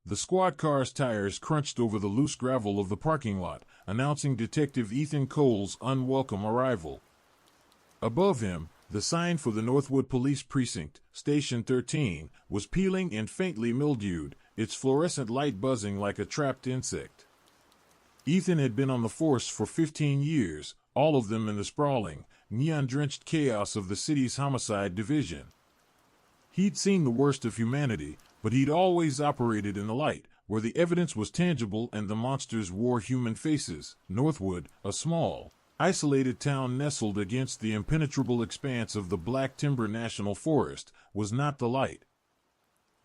The squad car's tires crunched over the loose gravel of the parking lot, announcing Detective Ethan Cole's unwelcome arrival. Above him, the sign for the Northwood Police Precinct, Station 13, was peeling and faintly mildewed, its fluorescent light buzzing like a trapped insect. Ethan had been on the force for 15 years, all of them in the sprawling, neon-drenched chaos of the city's homicide division. He'd seen the worst of humanity, but he'd always operated in the light, where the evidence was tangible and the monsters wore human faces. Northwood, a small, isolated town nestled against the impenetrable expanse of the Black Timber National Forest, was not the light.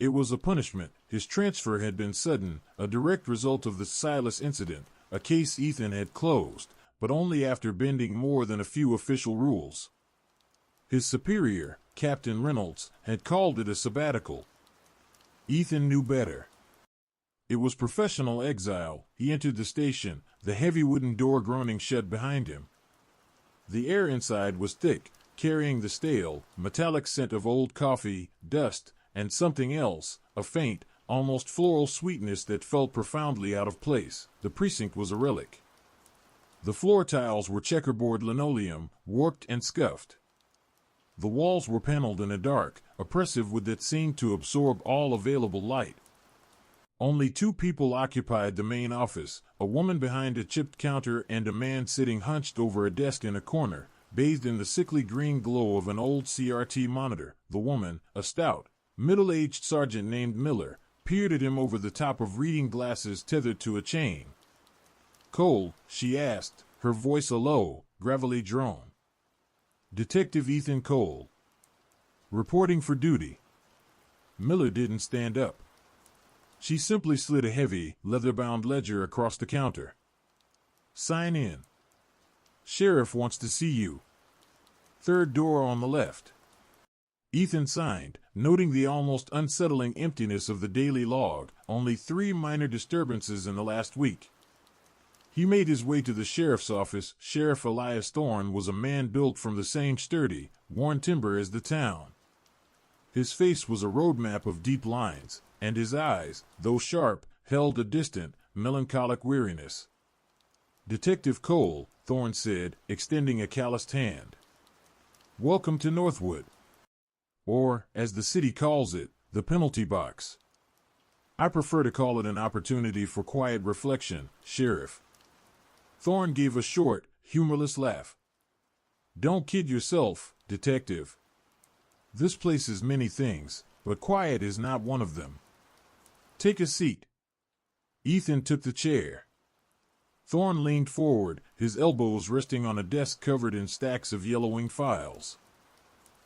It was a punishment. His transfer had been sudden, a direct result of the Silas incident, a case Ethan had closed, but only after bending more than a few official rules. His superior, Captain Reynolds, had called it a sabbatical. Ethan knew better. It was professional exile. He entered the station, the heavy wooden door groaning shut behind him. The air inside was thick, carrying the stale, metallic scent of old coffee, dust, and something else, a faint, almost floral sweetness that felt profoundly out of place. The precinct was a relic. The floor tiles were checkerboard linoleum, warped and scuffed. The walls were paneled in a dark, oppressive wood that seemed to absorb all available light. Only two people occupied the main office, a woman behind a chipped counter and a man sitting hunched over a desk in a corner, bathed in the sickly green glow of an old CRT monitor. The woman, a stout, middle-aged sergeant named Miller, peered at him over the top of reading glasses tethered to a chain. "Cole," she asked, her voice a low, gravelly drone. "Detective Ethan Cole. Reporting for duty." Miller didn't stand up. She simply slid a heavy, leather-bound ledger across the counter. "Sign in. Sheriff wants to see you. Third door on the left." Ethan signed, noting the almost unsettling emptiness of the daily log, only 3 minor disturbances in the last week. He made his way to the sheriff's office. Sheriff Elias Thorne was a man built from the same sturdy, worn timber as the town. His face was a roadmap of deep lines, and his eyes, though sharp, held a distant, melancholic weariness. "Detective Cole," Thorne said, extending a calloused hand. "Welcome to Northwood. Or, as the city calls it, the penalty box. I prefer to call it an opportunity for quiet reflection, Sheriff." Thorne gave a short, humorless laugh. "Don't kid yourself, Detective. This place is many things, but quiet is not one of them. Take a seat." Ethan took the chair. Thorne leaned forward, his elbows resting on a desk covered in stacks of yellowing files.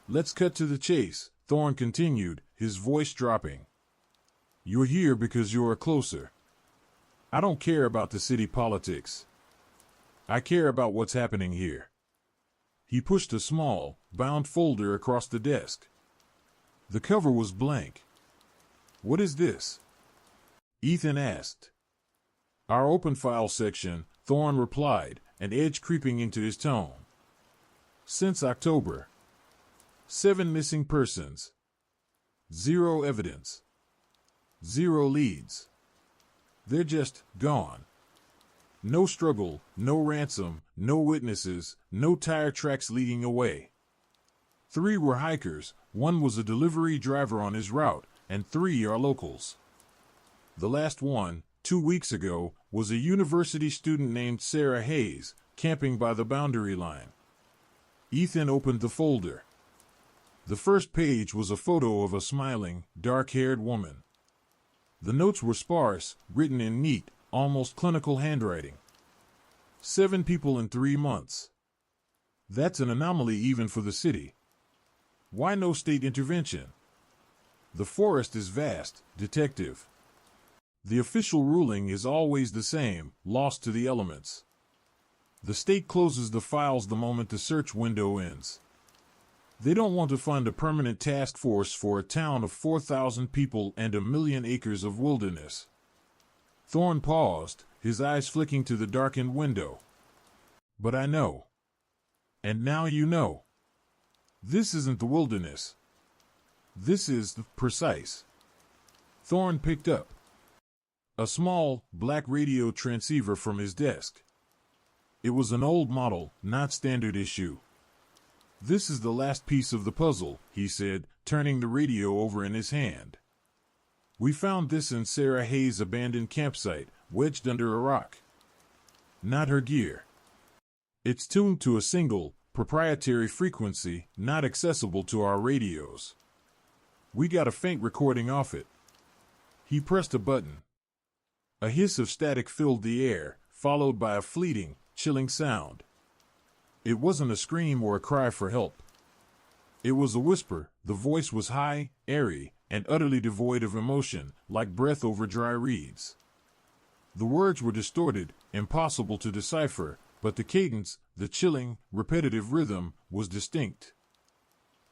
"Let's cut to the chase," Thorne continued, his voice dropping. "You're here because you're a closer. I don't care about the city politics. I care about what's happening here." He pushed a small, bound folder across the desk. The cover was blank. "What is this?" Ethan asked. "Our open file section," Thorne replied, an edge creeping into his tone. "Since October. 7 missing persons. 0 evidence. 0 leads. They're just gone. No struggle, no ransom, no witnesses, no tire tracks leading away. 3 were hikers, 1 was a delivery driver on his route, and 3 are locals. The last one, 2 weeks ago, was a university student named Sarah Hayes, camping by the boundary line." Ethan opened the folder. The first page was a photo of a smiling, dark-haired woman. The notes were sparse, written in neat, almost clinical handwriting. 7 people in 3 months. That's an anomaly even for the city. Why no state intervention? The forest is vast, Detective. The official ruling is always the same, lost to the elements. The state closes the files the moment the search window ends. They don't want to fund a permanent task force for a town of 4,000 people and 1,000,000 acres of wilderness. Thorne paused, his eyes flicking to the darkened window. "But I know. And now you know. This isn't the wilderness. This is the precise." Thorne picked up. a small, black radio transceiver from his desk. It was an old model, not standard issue. "This is the last piece of the puzzle," he said, turning the radio over in his hand. "We found this in Sarah Hayes' abandoned campsite, wedged under a rock. Not her gear. It's tuned to a single, proprietary frequency, not accessible to our radios. We got a faint recording off it." He pressed a button. A hiss of static filled the air, followed by a fleeting, chilling sound. It wasn't a scream or a cry for help. It was a whisper. The voice was high, airy, and utterly devoid of emotion, like breath over dry reeds. The words were distorted, impossible to decipher, but the cadence, the chilling, repetitive rhythm, was distinct.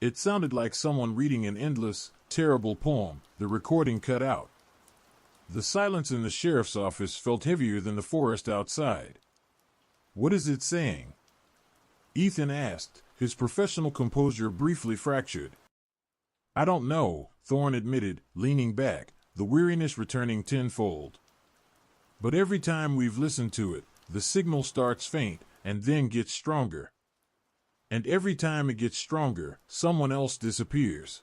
It sounded like someone reading an endless, terrible poem. The recording cut out. The silence in the sheriff's office felt heavier than the forest outside. "What is it saying?" Ethan asked, his professional composure briefly fractured. "I don't know," Thorne admitted, leaning back, the weariness returning tenfold. "But every time we've listened to it, the signal starts faint and then gets stronger. And every time it gets stronger, someone else disappears."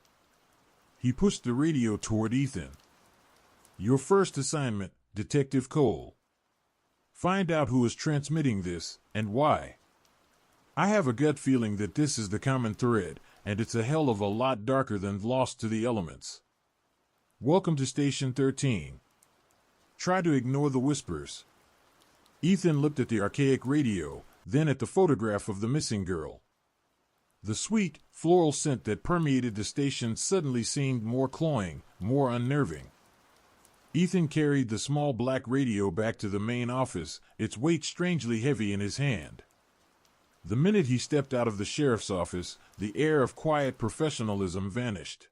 He pushed the radio toward Ethan. "Your first assignment, Detective Cole. Find out who is transmitting this, and why. I have a gut feeling that this is the common thread, and it's a hell of a lot darker than Lost to the Elements. Welcome to Station 13. Try to ignore the whispers." Ethan looked at the archaic radio, then at the photograph of the missing girl. The sweet, floral scent that permeated the station suddenly seemed more cloying, more unnerving. Ethan carried the small black radio back to the main office, its weight strangely heavy in his hand. The minute he stepped out of the sheriff's office, the air of quiet professionalism vanished.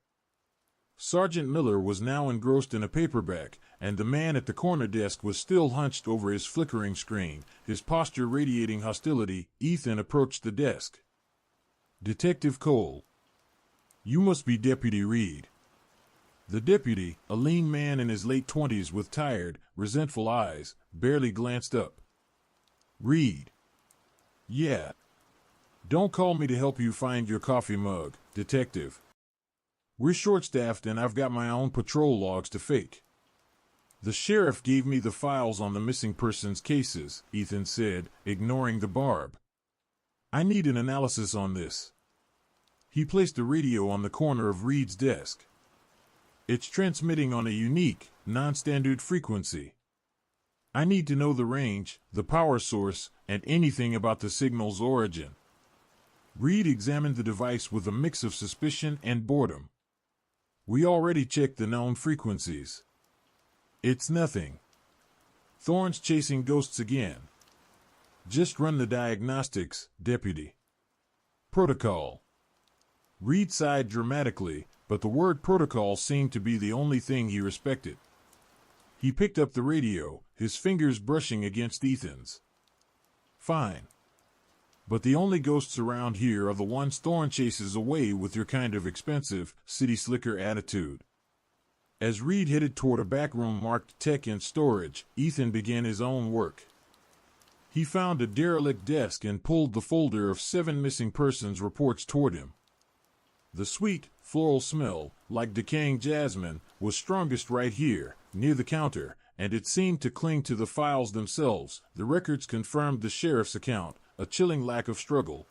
Sergeant Miller was now engrossed in a paperback, and the man at the corner desk was still hunched over his flickering screen, his posture radiating hostility. Ethan approached the desk. "Detective Cole. You must be Deputy Reed." The deputy, a lean man in his late 20s with tired, resentful eyes, barely glanced up. "Reed." "Yeah. Don't call me to help you find your coffee mug, Detective. We're short-staffed and I've got my own patrol logs to fake." "The sheriff gave me the files on the missing persons cases," Ethan said, ignoring the barb. "I need an analysis on this." He placed the radio on the corner of Reed's desk. "It's transmitting on a unique, non-standard frequency. I need to know the range, the power source, and anything about the signal's origin." Reed examined the device with a mix of suspicion and boredom. "We already checked the known frequencies. It's nothing. Thorne's chasing ghosts again. Just run the diagnostics, Deputy." "Protocol." Reed sighed dramatically, but the word protocol seemed to be the only thing he respected. He picked up the radio, his fingers brushing against Ethan's. "Fine. But the only ghosts around here are the ones Thorne chases away with your kind of expensive, city slicker attitude." As Reed headed toward a back room marked Tech and Storage, Ethan began his own work. He found a derelict desk and pulled the folder of 7 missing persons reports toward him. The sweet, floral smell, like decaying jasmine, was strongest right here, near the counter, and it seemed to cling to the files themselves. The records confirmed the sheriff's account, a chilling lack of struggle.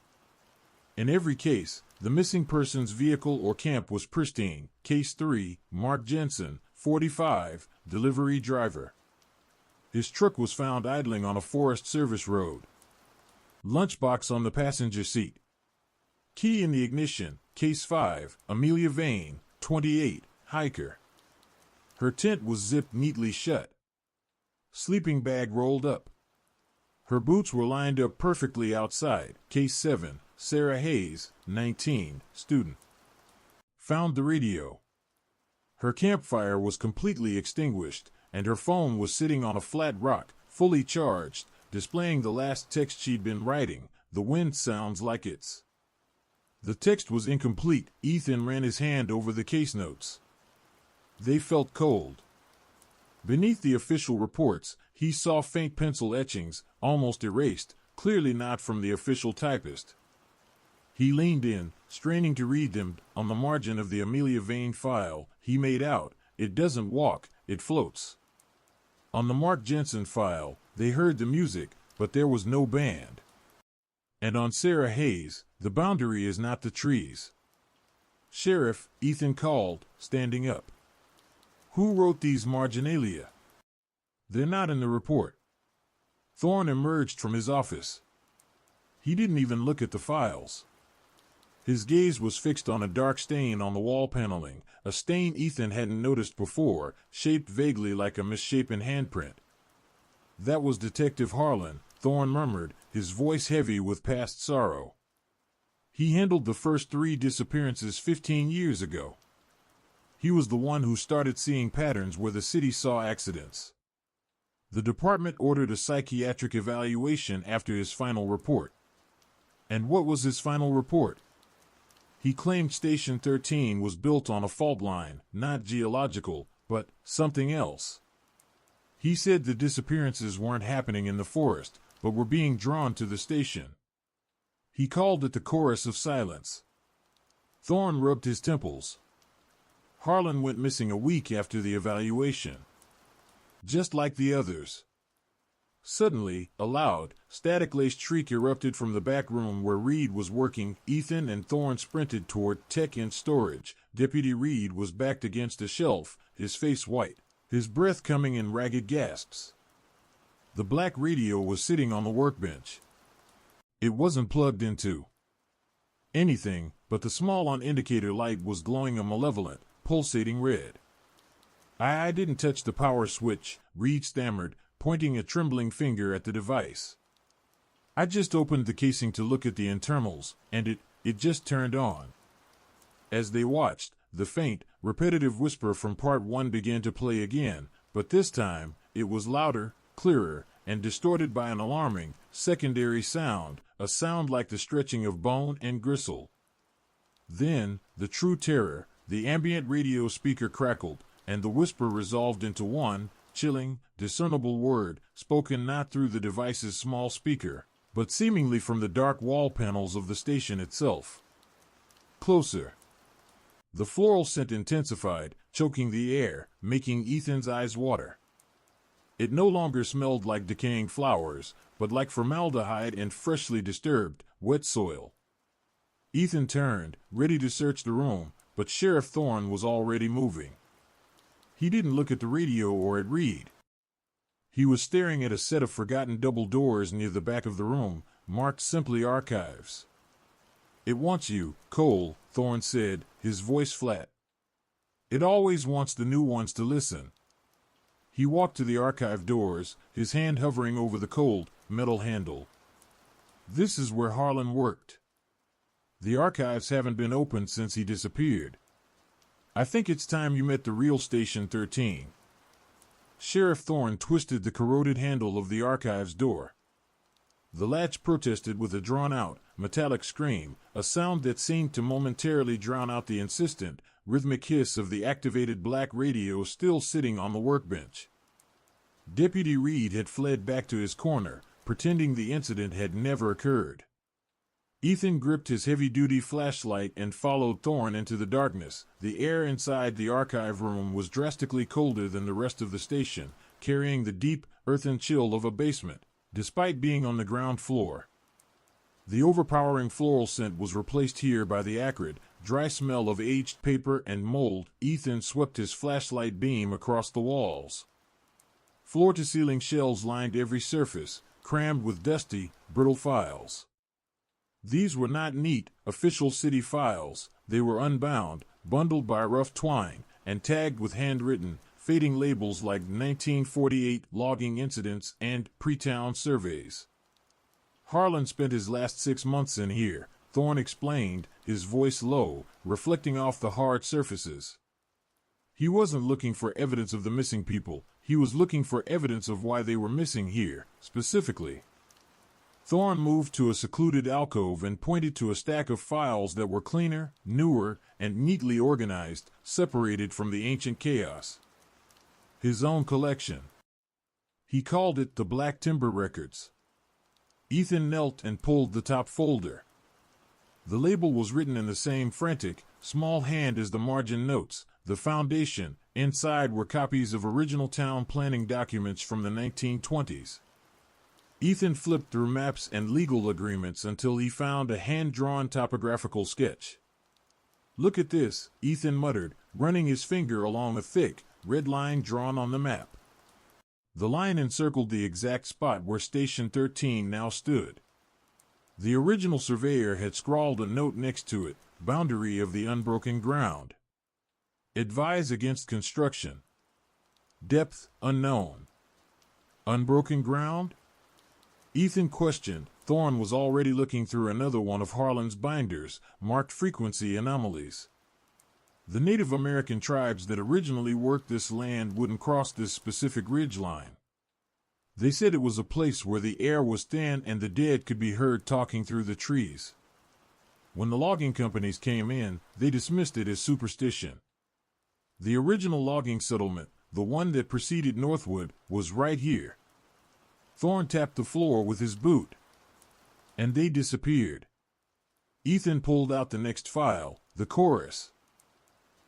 In every case, the missing person's vehicle or camp was pristine. Case 3, Mark Jensen, 45, delivery driver. His truck was found idling on a Forest Service road. Lunchbox on the passenger seat. Key in the ignition. Case 5, Amelia Vane, 28, hiker. Her tent was zipped neatly shut. Sleeping bag rolled up. Her boots were lined up perfectly outside. Case 7, Sarah Hayes, 19, student. Found the radio. Her campfire was completely extinguished, and her phone was sitting on a flat rock, fully charged, displaying the last text she'd been writing. "The wind sounds like it's." The text was incomplete. Ethan ran his hand over the case notes. They felt cold. Beneath the official reports, he saw faint pencil etchings, almost erased, clearly not from the official typist. He leaned in, straining to read them. On the margin of the Amelia Vane file, he made out, "It doesn't walk, it floats." On the Mark Jensen file, they heard the music, but there was no band. And on Sarah Hayes, "The boundary is not the trees." "Sheriff," Ethan called, standing up. "Who wrote these marginalia?" "They're not in the report." Thorne emerged from his office. He didn't even look at the files. His gaze was fixed on a dark stain on the wall paneling, a stain Ethan hadn't noticed before, shaped vaguely like a misshapen handprint. "That was Detective Harlan," Thorne murmured, his voice heavy with past sorrow. "He handled the first 3 disappearances 15 years ago. He was the one who started seeing patterns where the city saw accidents. The department ordered a psychiatric evaluation after his final report." "And what was his final report?" "He claimed Station 13 was built on a fault line, not geological, but something else. He said the disappearances weren't happening in the forest, but were being drawn to the station. He called it the chorus of silence." Thorne rubbed his temples. "Harlan went missing a week after the evaluation. Just like the others." Suddenly, a loud, static-laced shriek erupted from the back room where Reed was working. Ethan and Thorne sprinted toward Tech in storage. Deputy Reed was backed against a shelf, his face white, his breath coming in ragged gasps. The black radio was sitting on the workbench. It wasn't plugged into anything, but the small on-indicator light was glowing a malevolent, pulsating red. I didn't touch the power switch," Reed stammered, pointing a trembling finger at the device. "I just opened the casing to look at the internals, and it just turned on." As they watched, the faint, repetitive whisper from Part 1 began to play again, but this time, it was louder, clearer, and distorted by an alarming, secondary sound, a sound like the stretching of bone and gristle. Then, the true terror, the ambient radio speaker crackled, and the whisper resolved into one, chilling, discernible word, spoken not through the device's small speaker, but seemingly from the dark wall panels of the station itself. "Closer." The floral scent intensified, choking the air, making Ethan's eyes water. It no longer smelled like decaying flowers, but like formaldehyde and freshly disturbed, wet soil. Ethan turned, ready to search the room, but Sheriff Thorne was already moving. He didn't look at the radio or at Reed. He was staring at a set of forgotten double doors near the back of the room, marked simply Archives. "It wants you, Cole," Thorne said, his voice flat. "It always wants the new ones to listen." He walked to the archive doors, his hand hovering over the cold, metal handle. "This is where Harlan worked. The archives haven't been opened since he disappeared. I think it's time you met the real Station 13. Sheriff Thorne twisted the corroded handle of the archives door. The latch protested with a drawn-out, metallic scream, a sound that seemed to momentarily drown out the insistent, rhythmic hiss of the activated black radio still sitting on the workbench. Deputy Reed had fled back to his corner, pretending the incident had never occurred. Ethan gripped his heavy-duty flashlight and followed Thorne into the darkness. The air inside the archive room was drastically colder than the rest of the station, carrying the deep, earthen chill of a basement, despite being on the ground floor. The overpowering floral scent was replaced here by the acrid, dry smell of aged paper and mold. Ethan swept his flashlight beam across the walls. Floor-to-ceiling shelves lined every surface, crammed with dusty, brittle files. These were not neat, official city files. They were unbound, bundled by rough twine, and tagged with handwritten, fading labels like 1948 logging incidents and pre-town surveys. "Harlan spent his last 6 months in here," Thorne explained, his voice low, reflecting off the hard surfaces. "He wasn't looking for evidence of the missing people. He was looking for evidence of why they were missing here, specifically." Thorne moved to a secluded alcove and pointed to a stack of files that were cleaner, newer, and neatly organized, separated from the ancient chaos. His own collection. He called it the Black Timber Records. Ethan knelt and pulled the top folder. The label was written in the same frantic, small hand as the margin notes. The foundation. Inside were copies of original town planning documents from the 1920s. Ethan flipped through maps and legal agreements until he found a hand-drawn topographical sketch. "Look at this," Ethan muttered, running his finger along a thick, red line drawn on the map. The line encircled the exact spot where Station 13 now stood. The original surveyor had scrawled a note next to it, "Boundary of the unbroken ground. Advise against construction. Depth unknown. Unbroken ground?" Ethan questioned. Thorne was already looking through another one of Harlan's binders, marked frequency anomalies. The Native American tribes that originally worked this land wouldn't cross this specific ridge line. They said it was a place where the air was thin and the dead could be heard talking through the trees. When the logging companies came in, they dismissed it as superstition. The original logging settlement, the one that preceded Northwood, was right here. Thorne tapped the floor with his boot. And they disappeared. Ethan pulled out the next file, the chorus.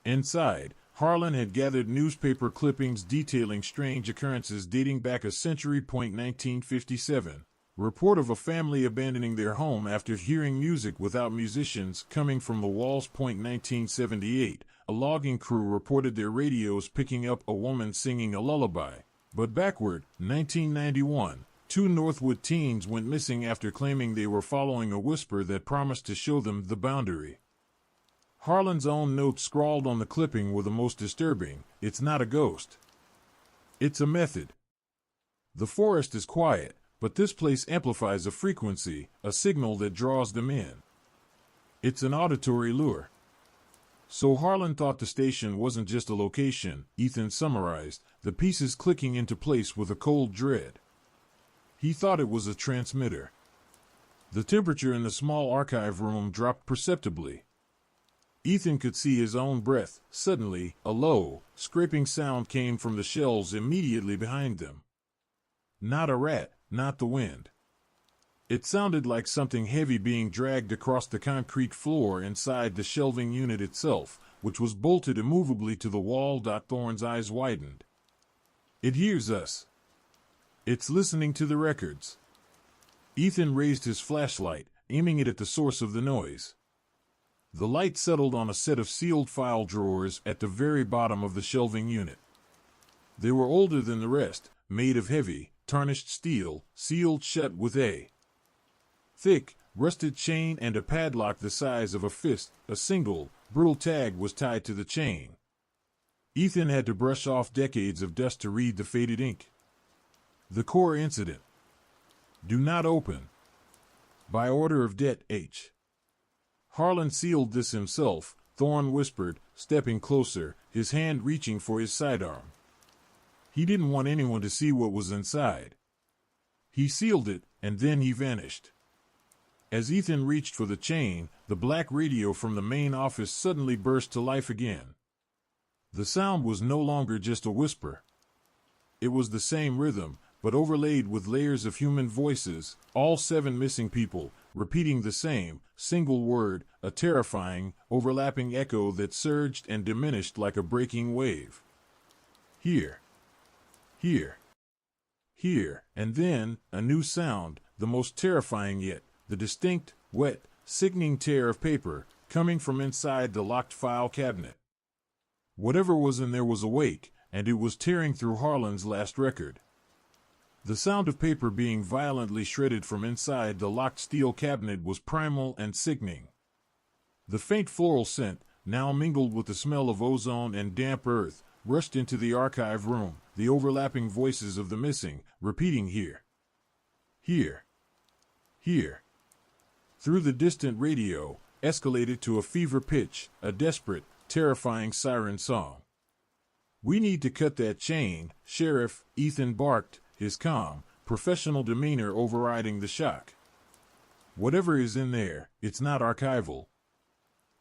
Inside, Harlan had gathered newspaper clippings detailing strange occurrences dating back a century. 1957. Report of a family abandoning their home after hearing music without musicians coming from the walls. 1978. A logging crew reported their radios picking up a woman singing a lullaby. But backward, 1991, 2 Northwood teens went missing after claiming they were following a whisper that promised to show them the boundary. Harlan's own notes scrawled on the clipping were the most disturbing. "It's not a ghost. It's a method. The forest is quiet, but this place amplifies a frequency, a signal that draws them in. It's an auditory lure." So Harlan thought the station wasn't just a location, Ethan summarized, the pieces clicking into place with a cold dread. He thought it was a transmitter. The temperature in the small archive room dropped perceptibly. Ethan could see his own breath. Suddenly, a low, scraping sound came from the shelves immediately behind them. Not a rat, not the wind. It sounded like something heavy being dragged across the concrete floor inside the shelving unit itself, which was bolted immovably to the wall. Thorne's eyes widened. "It hears us. It's listening to the records." Ethan raised his flashlight, aiming it at the source of the noise. The light settled on a set of sealed file drawers at the very bottom of the shelving unit. They were older than the rest, made of heavy, tarnished steel, sealed shut with a thick, rusted chain and a padlock the size of a fist. A single, brittle tag was tied to the chain. Ethan had to brush off decades of dust to read the faded ink. The core incident. Do not open. By order of Det H. Harlan sealed this himself, Thorne whispered, stepping closer, his hand reaching for his sidearm. He didn't want anyone to see what was inside. He sealed it, and then he vanished. As Ethan reached for the chain, the black radio from the main office suddenly burst to life again. The sound was no longer just a whisper. It was the same rhythm, but overlaid with layers of human voices, all 7 missing people, repeating the same, single word, a terrifying, overlapping echo that surged and diminished like a breaking wave. Here. Here. Here, and then, a new sound, the most terrifying yet, the distinct, wet, sickening tear of paper, coming from inside the locked file cabinet. Whatever was in there was awake, and it was tearing through Harlan's last record. The sound of paper being violently shredded from inside the locked steel cabinet was primal and sickening. The faint floral scent, now mingled with the smell of ozone and damp earth, rushed into the archive room, the overlapping voices of the missing, repeating here. Here. Here. Through the distant radio, escalated to a fever pitch, a desperate, terrifying siren song. "We need to cut that chain, Sheriff," Ethan barked, his calm, professional demeanor overriding the shock. "Whatever is in there, it's not archival."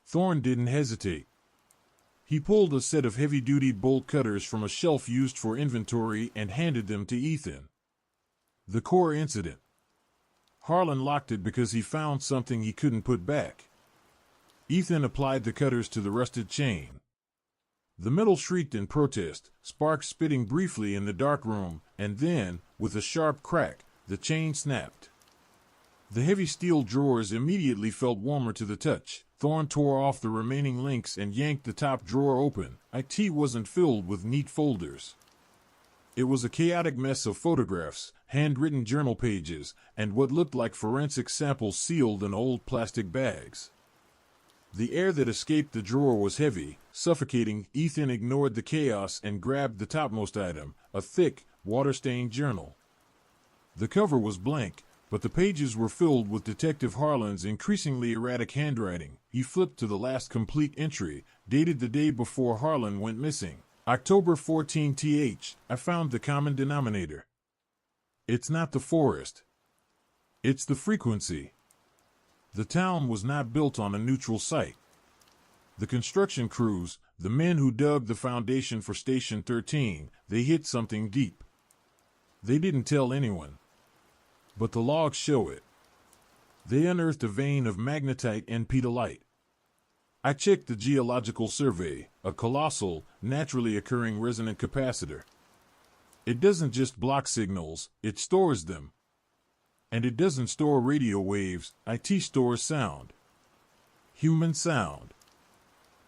Thorne didn't hesitate. He pulled a set of heavy-duty bolt cutters from a shelf used for inventory and handed them to Ethan. The core incident. Harlan locked it because he found something he couldn't put back. Ethan applied the cutters to the rusted chain. The metal shrieked in protest, sparks spitting briefly in the dark room, and then, with a sharp crack, the chain snapped. The heavy steel drawers immediately felt warmer to the touch. Thorne tore off the remaining links and yanked the top drawer open. It wasn't filled with neat folders. It was a chaotic mess of photographs, handwritten journal pages, and what looked like forensic samples sealed in old plastic bags. The air that escaped the drawer was heavy, suffocating. Ethan ignored the chaos and grabbed the topmost item, a thick, water-stained journal. The cover was blank, but the pages were filled with Detective Harlan's increasingly erratic handwriting. He flipped to the last complete entry, dated the day before Harlan went missing. October 14 th. I found the common denominator. It's not the forest. It's the frequency. The town was not built on a neutral site. The construction crews, the men who dug the foundation for Station 13, they hit something deep. They didn't tell anyone. But the logs show it. They unearthed a vein of magnetite and pedalite. I checked the geological survey, a colossal, naturally occurring resonant capacitor. It doesn't just block signals, it stores them. And it doesn't store radio waves, it stores sound. Human sound.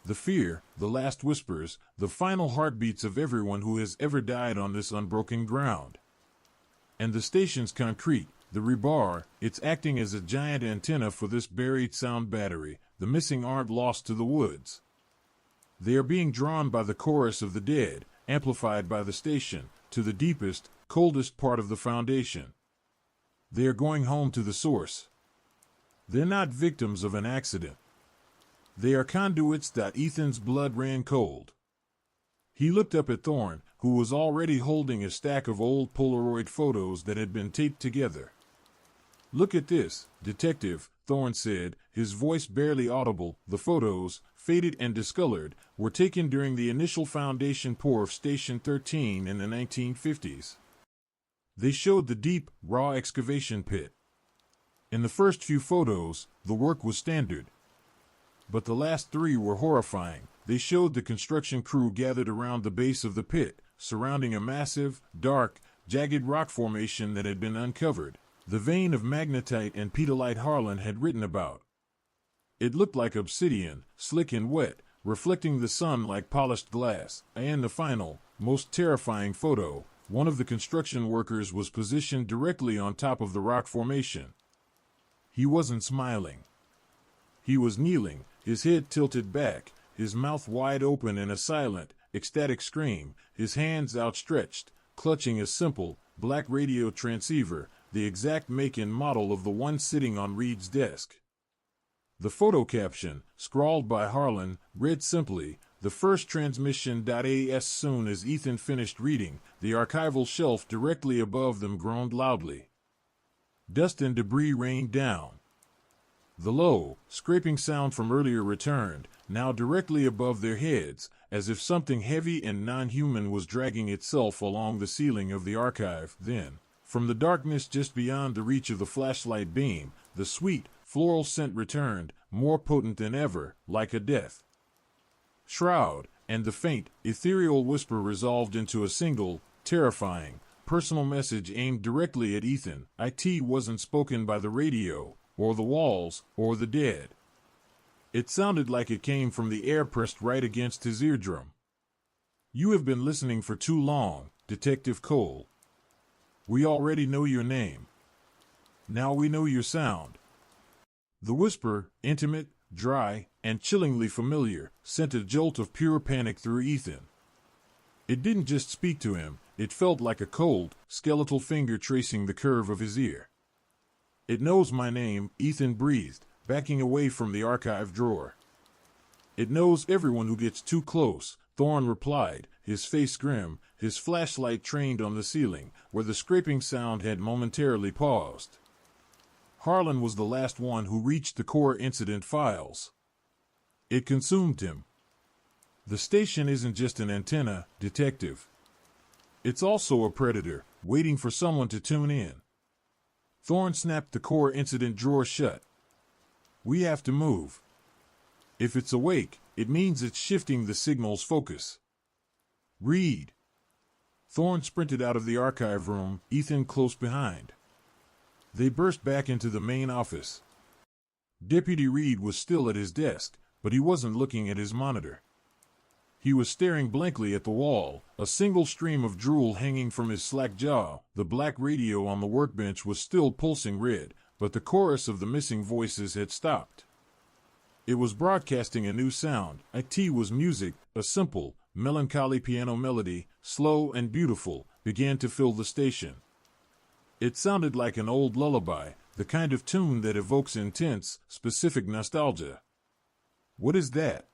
The fear, the last whispers, the final heartbeats of everyone who has ever died on this unbroken ground. And the station's concrete, the rebar, it's acting as a giant antenna for this buried sound battery. The missing aren't lost to the woods. They are being drawn by the chorus of the dead, amplified by the station, to the deepest, coldest part of the foundation. They are going home to the source. They're not victims of an accident. They are conduits. Ethan's blood ran cold. He looked up at Thorne, who was already holding a stack of old Polaroid photos that had been taped together. "Look at this, Detective," Thorne said, his voice barely audible. The photos, faded and discolored, were taken during the initial foundation pour of Station 13 in the 1950s. They showed the deep, raw excavation pit. In the first few photos, the work was standard. But the last three were horrifying. They showed the construction crew gathered around the base of the pit, surrounding a massive, dark, jagged rock formation that had been uncovered, the vein of magnetite and pedalite Harlan had written about. It looked like obsidian, slick and wet, reflecting the sun like polished glass. And the final, most terrifying photo, one of the construction workers was positioned directly on top of the rock formation. He wasn't smiling. He was kneeling, his head tilted back, his mouth wide open in a silent, ecstatic scream, his hands outstretched, clutching a simple, black radio transceiver, the exact make and model of the one sitting on Reed's desk. The photo caption, scrawled by Harlan, read simply, "The first transmission." As soon as Ethan finished reading, the archival shelf directly above them groaned loudly. Dust and debris rained down. The low, scraping sound from earlier returned, now directly above their heads, as if something heavy and non-human was dragging itself along the ceiling of the archive. Then, from the darkness just beyond the reach of the flashlight beam, the sweet, floral scent returned, more potent than ever, like a death shroud, and the faint, ethereal whisper resolved into a single, terrifying, personal message aimed directly at Ethan. It wasn't spoken by the radio, or the walls, or the dead. It sounded like it came from the air pressed right against his eardrum. "You have been listening for too long, Detective Cole. We already know your name. Now we know your sound." The whisper, intimate, dry, and chillingly familiar, sent a jolt of pure panic through Ethan. It didn't just speak to him, it felt like a cold, skeletal finger tracing the curve of his ear. "It knows my name," Ethan breathed, backing away from the archive drawer. "It knows everyone who gets too close," Thorne replied, his face grim, his flashlight trained on the ceiling, where the scraping sound had momentarily paused. Harlan was the last one who reached the core incident files. It consumed him. The station isn't just an antenna, detective. It's also a predator, waiting for someone to tune in. Thorne snapped the core incident drawer shut. We have to move. If it's awake, it means it's shifting the signal's focus. Read. Thorne sprinted out of the archive room, Ethan close behind. They burst back into the main office. Deputy Reed was still at his desk, but he wasn't looking at his monitor. He was staring blankly at the wall, a single stream of drool hanging from his slack jaw. The black radio on the workbench was still pulsing red, but the chorus of the missing voices had stopped. It was broadcasting a new sound. It was music, a simple, melancholy piano melody, slow and beautiful, began to fill the station. It sounded like an old lullaby, the kind of tune that evokes intense, specific nostalgia. What is that?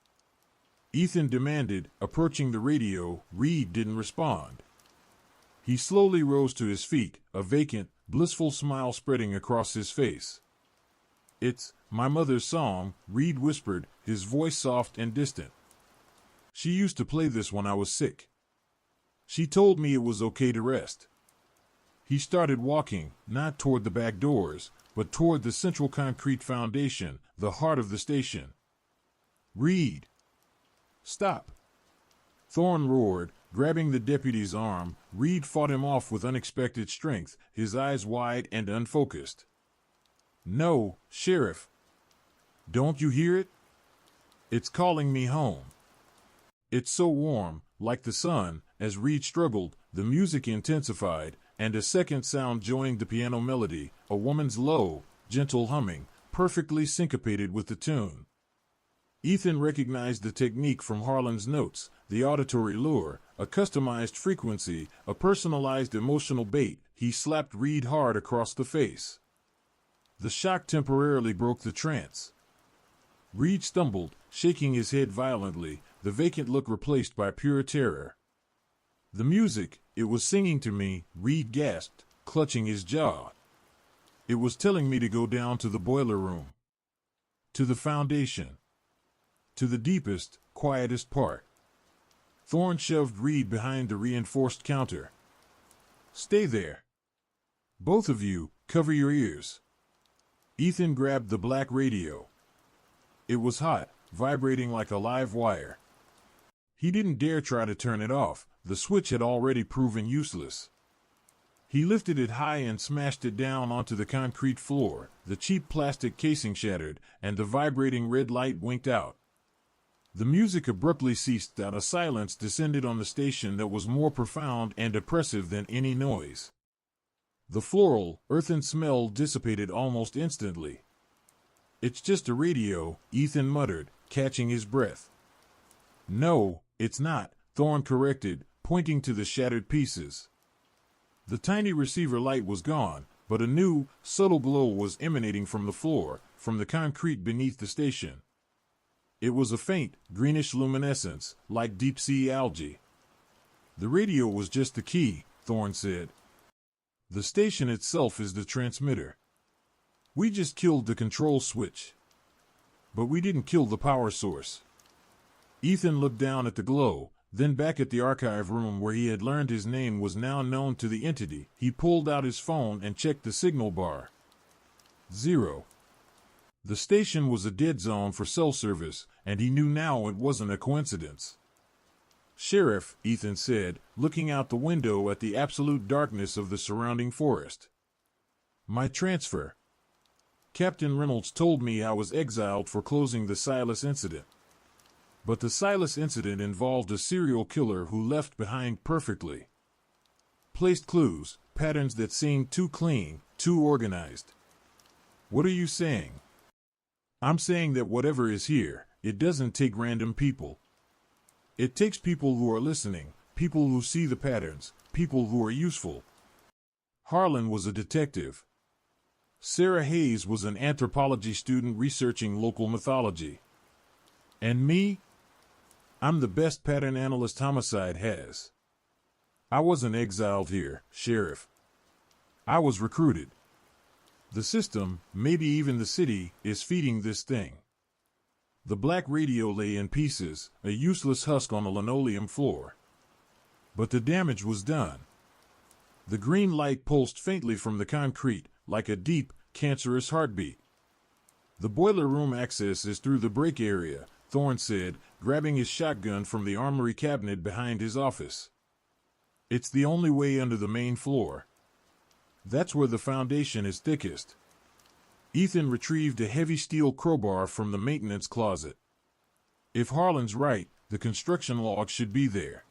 Ethan demanded, approaching the radio. Reed didn't respond. He slowly rose to his feet, a vacant, blissful smile spreading across his face. It's my mother's song, Reed whispered, his voice soft and distant. She used to play this when I was sick. She told me it was okay to rest. He started walking, not toward the back doors, but toward the central concrete foundation, the heart of the station. Reed! Stop! Thorne roared, grabbing the deputy's arm. Reed fought him off with unexpected strength, his eyes wide and unfocused. No, Sheriff. Don't you hear it? It's calling me home. It's so warm, like the sun. As Reed struggled, the music intensified, and a second sound joined the piano melody, a woman's low, gentle humming, perfectly syncopated with the tune. Ethan recognized the technique from Harlan's notes, the auditory lure, a customized frequency, a personalized emotional bait. He slapped Reed hard across the face. The shock temporarily broke the trance. Reed stumbled, shaking his head violently, the vacant look replaced by pure terror. The music, it was singing to me, Reed gasped, clutching his jaw. It was telling me to go down to the boiler room. To the foundation. To the deepest, quietest part. Thorne shoved Reed behind the reinforced counter. Stay there. Both of you, cover your ears. Ethan grabbed the black radio. It was hot, vibrating like a live wire. He didn't dare try to turn it off. The switch had already proven useless. He lifted it high and smashed it down onto the concrete floor. The cheap plastic casing shattered, and the vibrating red light winked out. The music abruptly ceased. A silence descended on the station that was more profound and oppressive than any noise. The floral, earthen smell dissipated almost instantly. It's just a radio, Ethan muttered, catching his breath. No, it's not, Thorne corrected, pointing to the shattered pieces. The tiny receiver light was gone, but a new, subtle glow was emanating from the floor, from the concrete beneath the station. It was a faint, greenish luminescence, like deep-sea algae. The radio was just the key, Thorne said. The station itself is the transmitter. We just killed the control switch. But we didn't kill the power source. Ethan looked down at the glow, then back at the archive room where he had learned his name was now known to the entity. He pulled out his phone and checked the signal bar. 0. The station was a dead zone for cell service, and he knew now it wasn't a coincidence. Sheriff, Ethan said, looking out the window at the absolute darkness of the surrounding forest. My transfer. Captain Reynolds told me I was exiled for closing the Silas incident. But the Silas incident involved a serial killer who left behind perfectly placed clues, patterns that seemed too clean, too organized. What are you saying? I'm saying that whatever is here, it doesn't take random people. It takes people who are listening, people who see the patterns, people who are useful. Harlan was a detective. Sarah Hayes was an anthropology student researching local mythology. And me? I'm the best pattern analyst homicide has. I wasn't exiled here, Sheriff. I was recruited. The system, maybe even the city, is feeding this thing. The black radio lay in pieces, a useless husk on the linoleum floor. But the damage was done. The green light pulsed faintly from the concrete, like a deep, cancerous heartbeat. The boiler room access is through the break area, Thorne said, grabbing his shotgun from the armory cabinet behind his office. It's the only way under the main floor. That's where the foundation is thickest. Ethan retrieved a heavy steel crowbar from the maintenance closet. If Harlan's right, the construction log should be there.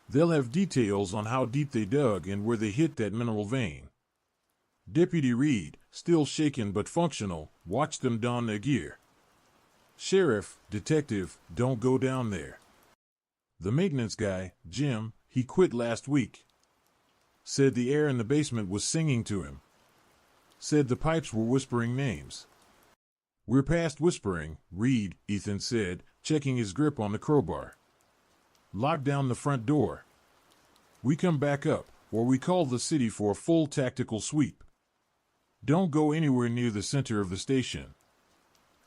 They'll have details on how deep they dug and where they hit that mineral vein. Deputy Reed, still shaken but functional, watched them don their gear. Sheriff, detective, don't go down there. The maintenance guy, Jim, he quit last week. Said the air in the basement was singing to him. Said the pipes were whispering names. We're past whispering, Reed, Ethan said, checking his grip on the crowbar. Lock down the front door. We come back up, or we call the city for a full tactical sweep. Don't go anywhere near the center of the station.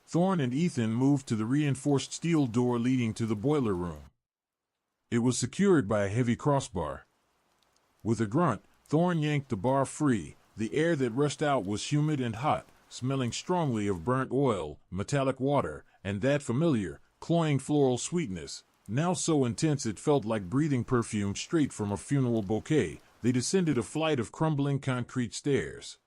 Thorne and Ethan moved to the reinforced steel door leading to the boiler room. It was secured by a heavy crossbar. With a grunt, Thorne yanked the bar free. The air that rushed out was humid and hot, smelling strongly of burnt oil, metallic water, and that familiar, cloying floral sweetness, now so intense it felt like breathing perfume straight from a funeral bouquet. They descended a flight of crumbling concrete stairs.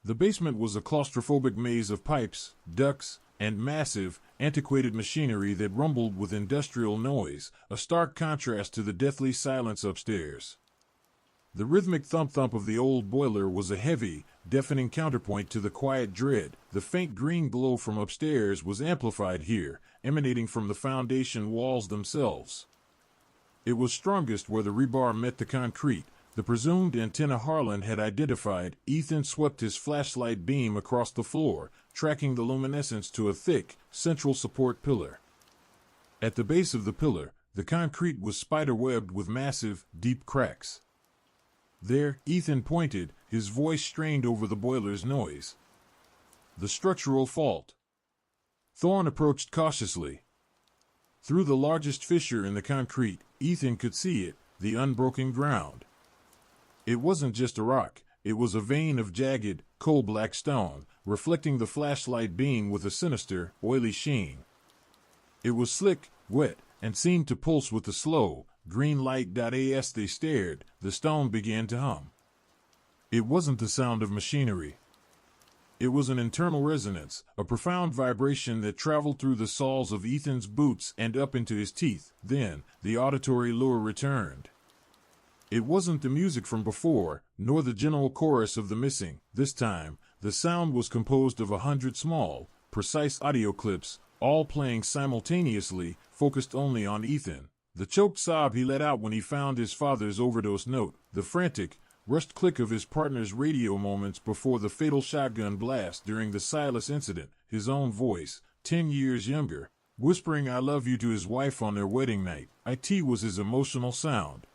The basement was a claustrophobic maze of pipes, ducts, and massive, antiquated machinery that rumbled with industrial noise, a stark contrast to the deathly silence upstairs. The rhythmic thump-thump of the old boiler was a heavy, deafening counterpoint to the quiet dread. The faint green glow from upstairs was amplified here, emanating from the foundation walls themselves. It was strongest where the rebar met the concrete, the presumed antenna Harlan had identified. Ethan swept his flashlight beam across the floor, tracking the luminescence to a thick, central support pillar. At the base of the pillar, the concrete was spider-webbed with massive, deep cracks. There, Ethan pointed, his voice strained over the boiler's noise. The structural fault. Thorne approached cautiously. Through the largest fissure in the concrete, Ethan could see it, the unbroken ground. It wasn't just a rock, it was a vein of jagged, coal-black stone, reflecting the flashlight beam with a sinister, oily sheen. It was slick, wet, and seemed to pulse with the slow, green light. As they stared, the stone began to hum. It wasn't the sound of machinery. It was an internal resonance, a profound vibration that traveled through the soles of Ethan's boots and up into his teeth. Then, the auditory lure returned. It wasn't the music from before, nor the general chorus of the missing. This time, the sound was composed of 100 small, precise audio clips, all playing simultaneously, focused only on Ethan. The choked sob he let out when he found his father's overdose note, the frantic, rushed click of his partner's radio moments before the fatal shotgun blast during the Silas incident, his own voice, 10 years younger, whispering "I love you" to his wife on their wedding night. It was his emotional sound.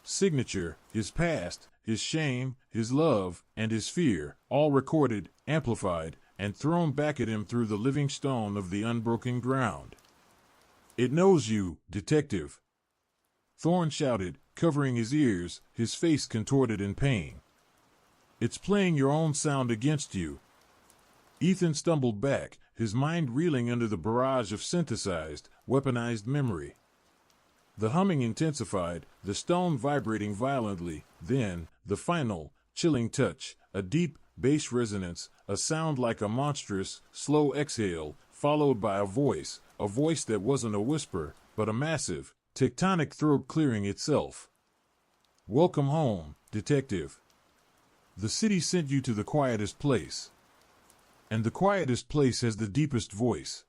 Signature, his past, his shame, his love, and his fear, all recorded, amplified, and thrown back at him through the living stone of the unbroken ground. "It knows you, detective," Thorne shouted, covering his ears, his face contorted in pain. "It's playing your own sound against you." Ethan stumbled back, his mind reeling under the barrage of synthesized, weaponized memory. The humming intensified, the stone vibrating violently, then, the final, chilling touch, a deep, bass resonance, a sound like a monstrous, slow exhale, followed by a voice that wasn't a whisper, but a massive, tectonic throat clearing itself. "Welcome home, detective. The city sent you to the quietest place. And the quietest place has the deepest voice."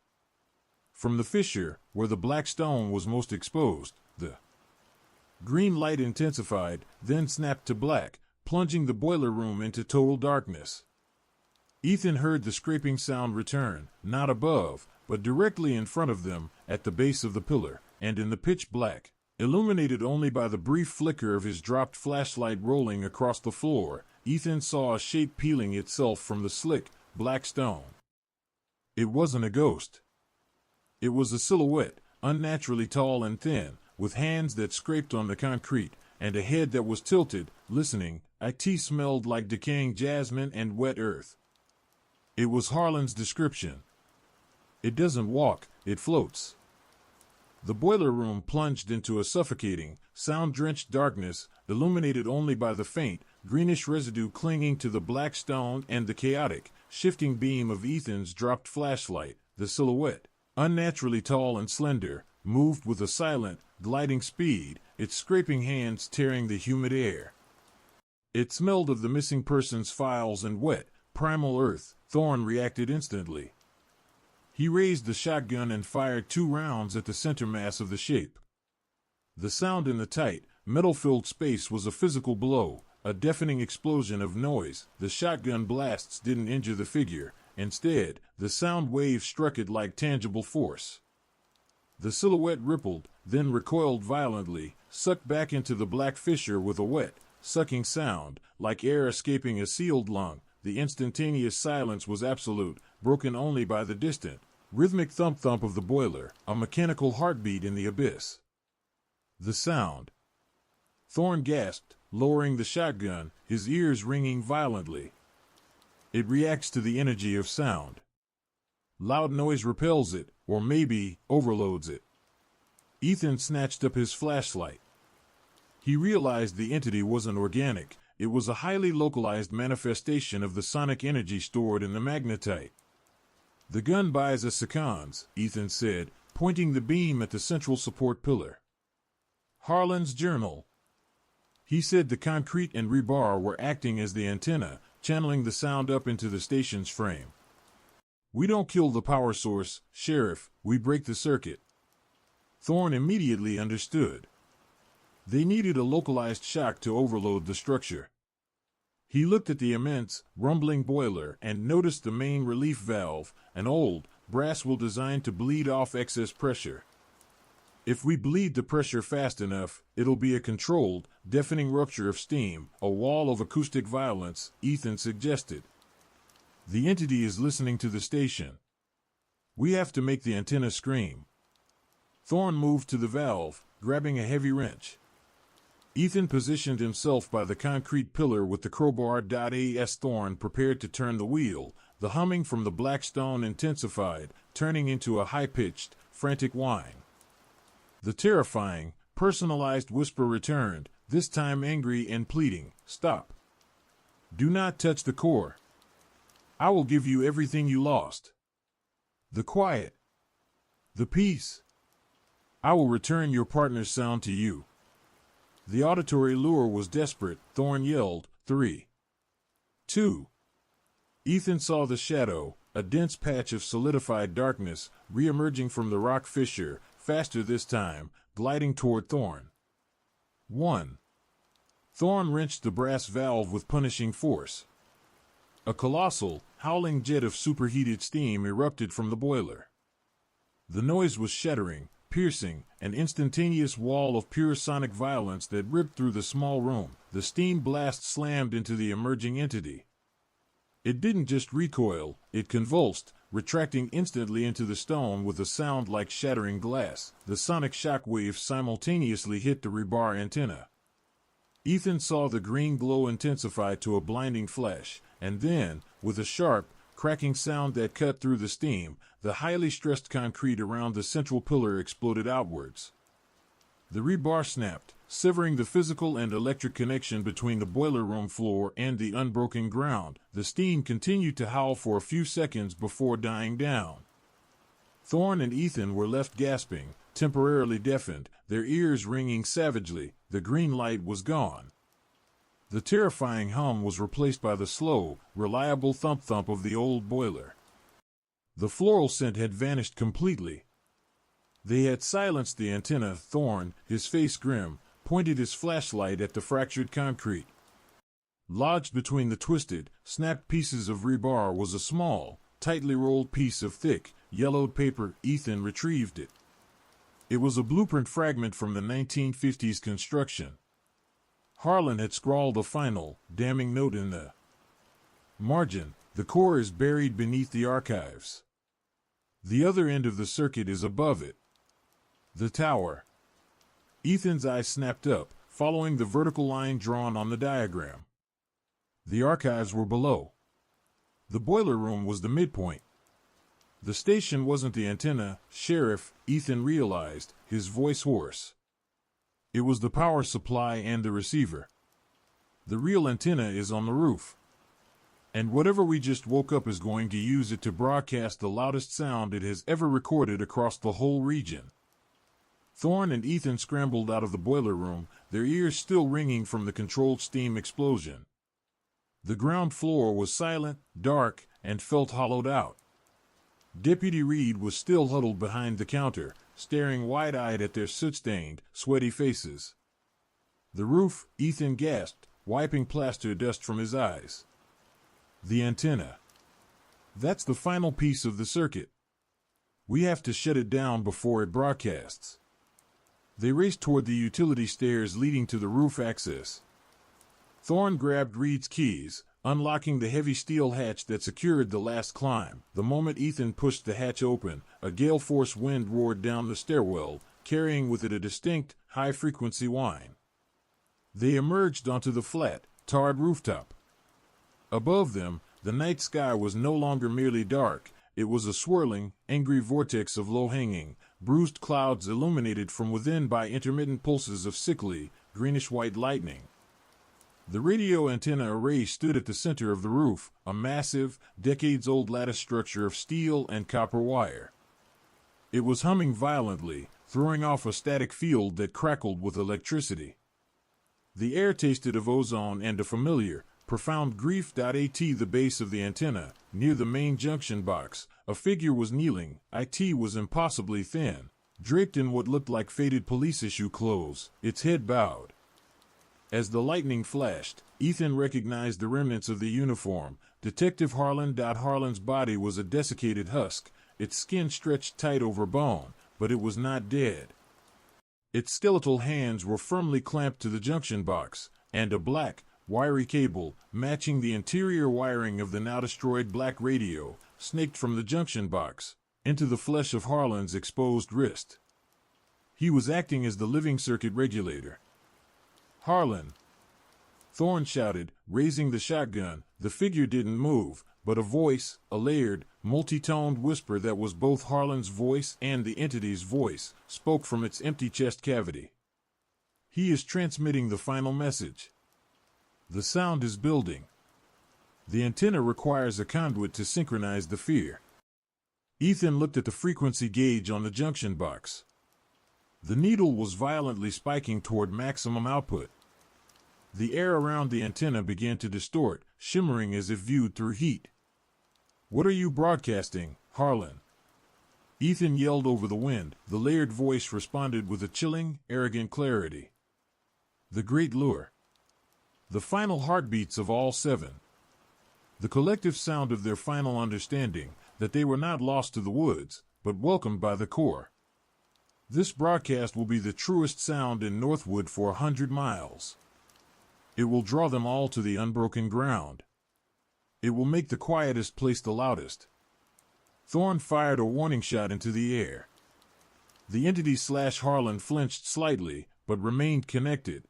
From the fissure, where the black stone was most exposed, the green light intensified, then snapped to black, plunging the boiler room into total darkness. Ethan heard the scraping sound return, not above, but directly in front of them, at the base of the pillar, and in the pitch black, illuminated only by the brief flicker of his dropped flashlight rolling across the floor, Ethan saw a shape peeling itself from the slick, black stone. It wasn't a ghost. It was a silhouette, unnaturally tall and thin, with hands that scraped on the concrete, and a head that was tilted, listening. It smelled like decaying jasmine and wet earth. It was Harlan's description. It doesn't walk, it floats. The boiler room plunged into a suffocating, sound-drenched darkness, illuminated only by the faint, greenish residue clinging to the black stone and the chaotic, shifting beam of Ethan's dropped flashlight. The silhouette, unnaturally tall and slender, moved with a silent, gliding speed, its scraping hands tearing the humid air. It smelled of the missing person's files and wet, primal earth. Thorne reacted instantly. He raised the shotgun and fired 2 rounds at the center mass of the shape. The sound in the tight, metal-filled space was a physical blow, a deafening explosion of noise. The shotgun blasts didn't injure the figure. Instead, the sound wave struck it like tangible force. The silhouette rippled, then recoiled violently, sucked back into the black fissure with a wet, sucking sound, like air escaping a sealed lung. The instantaneous silence was absolute, broken only by the distant, rhythmic thump-thump of the boiler, a mechanical heartbeat in the abyss. The sound. Thorne gasped, lowering the shotgun, his ears ringing violently. It reacts to the energy of sound. Loud noise repels it, or maybe overloads it. Ethan snatched up his flashlight. He realized the entity wasn't organic. It was a highly localized manifestation of the sonic energy stored in the magnetite. The gun buys us seconds, Ethan said, pointing the beam at the central support pillar. Harlan's journal. He said the concrete and rebar were acting as the antenna, channeling the sound up into the station's frame. We don't kill the power source, Sheriff, we break the circuit. Thorne immediately understood. They needed a localized shock to overload the structure. He looked at the immense, rumbling boiler and noticed the main relief valve, an old, brass wheel designed to bleed off excess pressure. If we bleed the pressure fast enough, it'll be a controlled, deafening rupture of steam, a wall of acoustic violence, Ethan suggested. The entity is listening to the station. We have to make the antenna scream. Thorne moved to the valve, grabbing a heavy wrench. Ethan positioned himself by the concrete pillar with the crowbar. As Thorne prepared to turn the wheel, the humming from the black stone intensified, turning into a high-pitched, frantic whine. The terrifying, personalized whisper returned, this time angry and pleading. Stop. Do not touch the core. I will give you everything you lost. The quiet. The peace. I will return your partner's sound to you. The auditory lure was desperate. Thorne yelled, 3, 2. Ethan saw the shadow, a dense patch of solidified darkness, re-emerging from the rock fissure, faster this time, gliding toward Thorne. 1. Thorne wrenched the brass valve with punishing force. A colossal, howling jet of superheated steam erupted from the boiler. The noise was shattering, piercing, an instantaneous wall of pure sonic violence that ripped through the small room. The steam blast slammed into the emerging entity. It didn't just recoil, it convulsed, retracting instantly into the stone with a sound like shattering glass. The sonic shock waves simultaneously hit the rebar antenna. Ethan saw the green glow intensify to a blinding flash, and then, with a sharp, cracking sound that cut through the steam, the highly stressed concrete around the central pillar exploded outwards. The rebar snapped, severing the physical and electric connection between the boiler room floor and the unbroken ground. The steam continued to howl for a few seconds before dying down. Thorne and Ethan were left gasping, temporarily deafened, their ears ringing savagely. The green light was gone. The terrifying hum was replaced by the slow, reliable thump-thump of the old boiler. The floral scent had vanished completely. They had silenced the antenna. Thorne, his face grim, pointed his flashlight at the fractured concrete. Lodged between the twisted, snapped pieces of rebar was a small, tightly rolled piece of thick, yellowed paper. Ethan retrieved it. It was a blueprint fragment from the 1950s construction. Harlan had scrawled a final, damning note in the margin. The core is buried beneath the archives. The other end of the circuit is above it. The tower. Ethan's eyes snapped up, following the vertical line drawn on the diagram. The archives were below. The boiler room was the midpoint. The station wasn't the antenna, Sheriff, Ethan realized, his voice hoarse. It was the power supply and the receiver. The real antenna is on the roof. And whatever we just woke up is going to use it to broadcast the loudest sound it has ever recorded across the whole region. Thorne and Ethan scrambled out of the boiler room, their ears still ringing from the controlled steam explosion. The ground floor was silent, dark, and felt hollowed out. Deputy Reed was still huddled behind the counter, staring wide-eyed at their soot-stained, sweaty faces. The roof, Ethan gasped, wiping plaster dust from his eyes. The antenna. That's the final piece of the circuit. We have to shut it down before it broadcasts. They raced toward the utility stairs leading to the roof access. Thorne grabbed Reed's keys, unlocking the heavy steel hatch that secured the last climb. The moment Ethan pushed the hatch open, a gale-force wind roared down the stairwell, carrying with it a distinct, high-frequency whine. They emerged onto the flat, tarred rooftop. Above them, the night sky was no longer merely dark, it was a swirling, angry vortex of low-hanging, bruised clouds illuminated from within by intermittent pulses of sickly, greenish-white lightning. The radio antenna array stood at the center of the roof, a massive, decades-old lattice structure of steel and copper wire. It was humming violently, throwing off a static field that crackled with electricity. The air tasted of ozone and a familiar, profound grief. At the base of the antenna, near the main junction box, a figure was kneeling. It was impossibly thin, draped in what looked like faded police-issue clothes, its head bowed. As the lightning flashed, Ethan recognized the remnants of the uniform. Detective Harlan. Harlan's body was a desiccated husk, its skin stretched tight over bone, but it was not dead. Its skeletal hands were firmly clamped to the junction box, and a black, wiry cable, matching the interior wiring of the now-destroyed black radio, snaked from the junction box into the flesh of Harlan's exposed wrist. He was acting as the living circuit regulator. "Harlan!" Thorne shouted, raising the shotgun. The figure didn't move, but a voice, a layered, multi-toned whisper that was both Harlan's voice and the entity's voice, spoke from its empty chest cavity. "He is transmitting the final message. The sound is building. The antenna requires a conduit to synchronize the fear." Ethan looked at the frequency gauge on the junction box. The needle was violently spiking toward maximum output. The air around the antenna began to distort, shimmering as if viewed through heat. "What are you broadcasting, Harlan?" Ethan yelled over the wind. The layered voice responded with a chilling, arrogant clarity. "The great lure. The final heartbeats of all seven. The collective sound of their final understanding, that they were not lost to the woods, but welcomed by the Corps. This broadcast will be the truest sound in Northwood for 100 miles. It will draw them all to the unbroken ground. It will make the quietest place the loudest." Thorne fired a warning shot into the air. The entity / Harlan flinched slightly, but remained connected.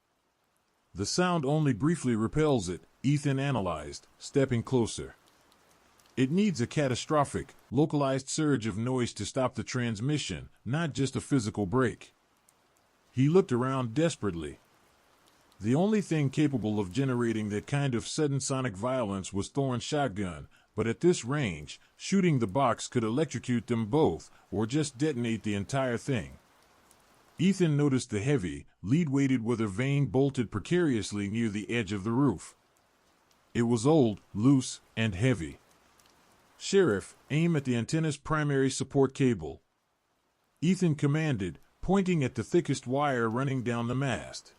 "The sound only briefly repels it," Ethan analyzed, stepping closer. "It needs a catastrophic, localized surge of noise to stop the transmission, not just a physical break." He looked around desperately. The only thing capable of generating that kind of sudden sonic violence was Thorne's shotgun, but at this range, shooting the box could electrocute them both, or just detonate the entire thing. Ethan noticed the heavy, lead-weighted weather vane bolted precariously near the edge of the roof. It was old, loose, and heavy. "Sheriff, aim at the antenna's primary support cable," Ethan commanded, pointing at the thickest wire running down the mast.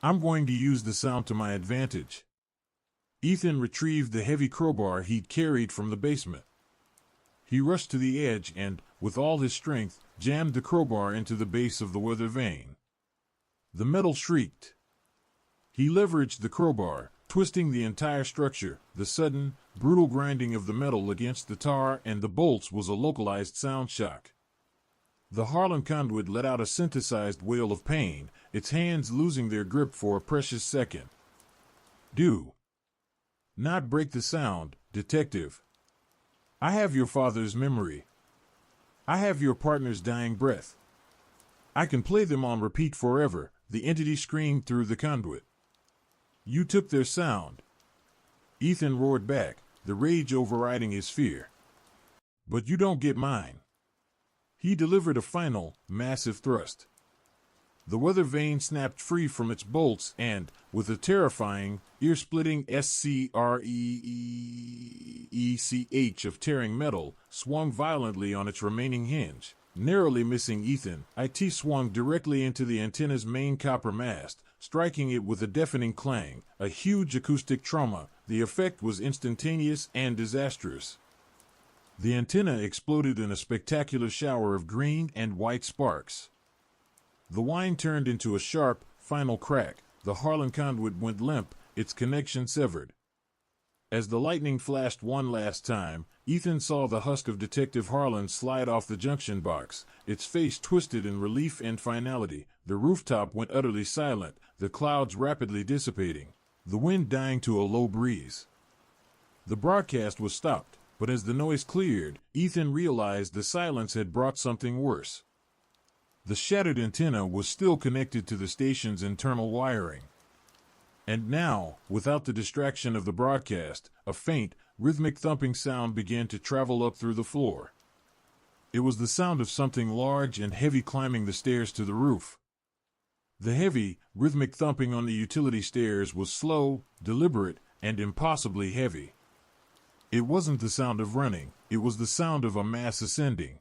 "I'm going to use the sound to my advantage." Ethan retrieved the heavy crowbar he'd carried from the basement. He rushed to the edge and, with all his strength, jammed the crowbar into the base of the weather vane. The metal shrieked. He leveraged the crowbar, twisting the entire structure. The sudden, brutal grinding of the metal against the tar and the bolts was a localized sound shock. The Harlan conduit let out a synthesized wail of pain, its hands losing their grip for a precious second. Do not break the sound, detective. I have your father's memory. I have your partner's dying breath. I can play them on repeat forever, the entity screamed through the conduit. You took their sound. Ethan roared back, the rage overriding his fear. But you don't get mine. He delivered a final, massive thrust. The weather vane snapped free from its bolts and, with a terrifying, ear-splitting screech of tearing metal, swung violently on its remaining hinge. Narrowly missing Ethan, it swung directly into the antenna's main copper mast, striking it with a deafening clang, a huge acoustic trauma. The effect was instantaneous and disastrous. The antenna exploded in a spectacular shower of green and white sparks. The whine turned into a sharp, final crack. The Harlan conduit went limp, its connection severed. As the lightning flashed one last time, Ethan saw the husk of Detective Harlan slide off the junction box, its face twisted in relief and finality. The rooftop went utterly silent, the clouds rapidly dissipating, the wind dying to a low breeze. The broadcast was stopped, but as the noise cleared, Ethan realized the silence had brought something worse. The shattered antenna was still connected to the station's internal wiring. And now, without the distraction of the broadcast, a faint, rhythmic thumping sound began to travel up through the floor. It was the sound of something large and heavy climbing the stairs to the roof. The heavy, rhythmic thumping on the utility stairs was slow, deliberate, and impossibly heavy. It wasn't the sound of running, it was the sound of a mass ascending.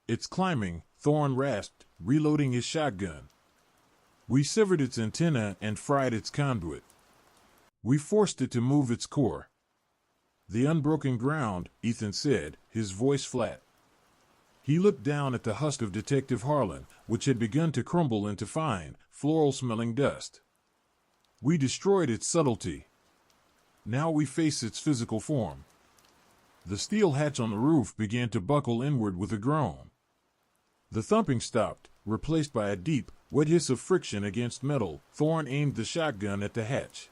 It's climbing, Thorne rasped, reloading his shotgun. We severed its antenna and fried its conduit. We forced it to move its core. The unbroken ground, Ethan said, his voice flat. He looked down at the husk of Detective Harlan, which had begun to crumble into fine, floral-smelling dust. We destroyed its subtlety. Now we face its physical form. The steel hatch on the roof began to buckle inward with a groan. The thumping stopped, replaced by a deep, wet hiss of friction against metal. Thorne aimed the shotgun at the hatch.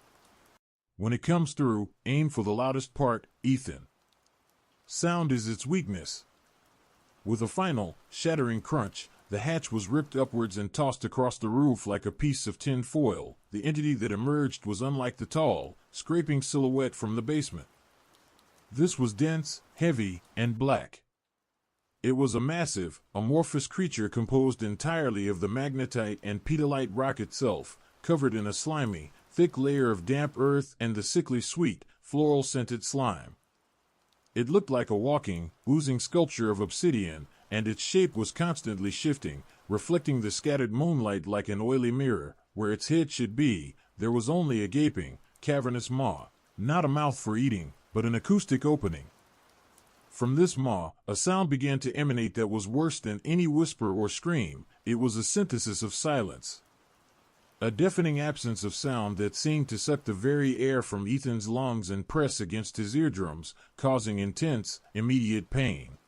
When it comes through, aim for the loudest part, Ethan. Sound is its weakness. With a final, shattering crunch, the hatch was ripped upwards and tossed across the roof like a piece of tin foil. The entity that emerged was unlike the tall, scraping silhouette from the basement. This was dense, heavy, and black. It was a massive, amorphous creature composed entirely of the magnetite and pedalite rock itself, covered in a slimy, thick layer of damp earth and the sickly sweet, floral-scented slime. It looked like a walking, oozing sculpture of obsidian, and its shape was constantly shifting, reflecting the scattered moonlight like an oily mirror. Where its head should be, there was only a gaping, cavernous maw, not a mouth for eating, but an acoustic opening. From this maw, a sound began to emanate that was worse than any whisper or scream. It was a synthesis of silence. A deafening absence of sound that seemed to suck the very air from Ethan's lungs and press against his eardrums, causing intense, immediate pain.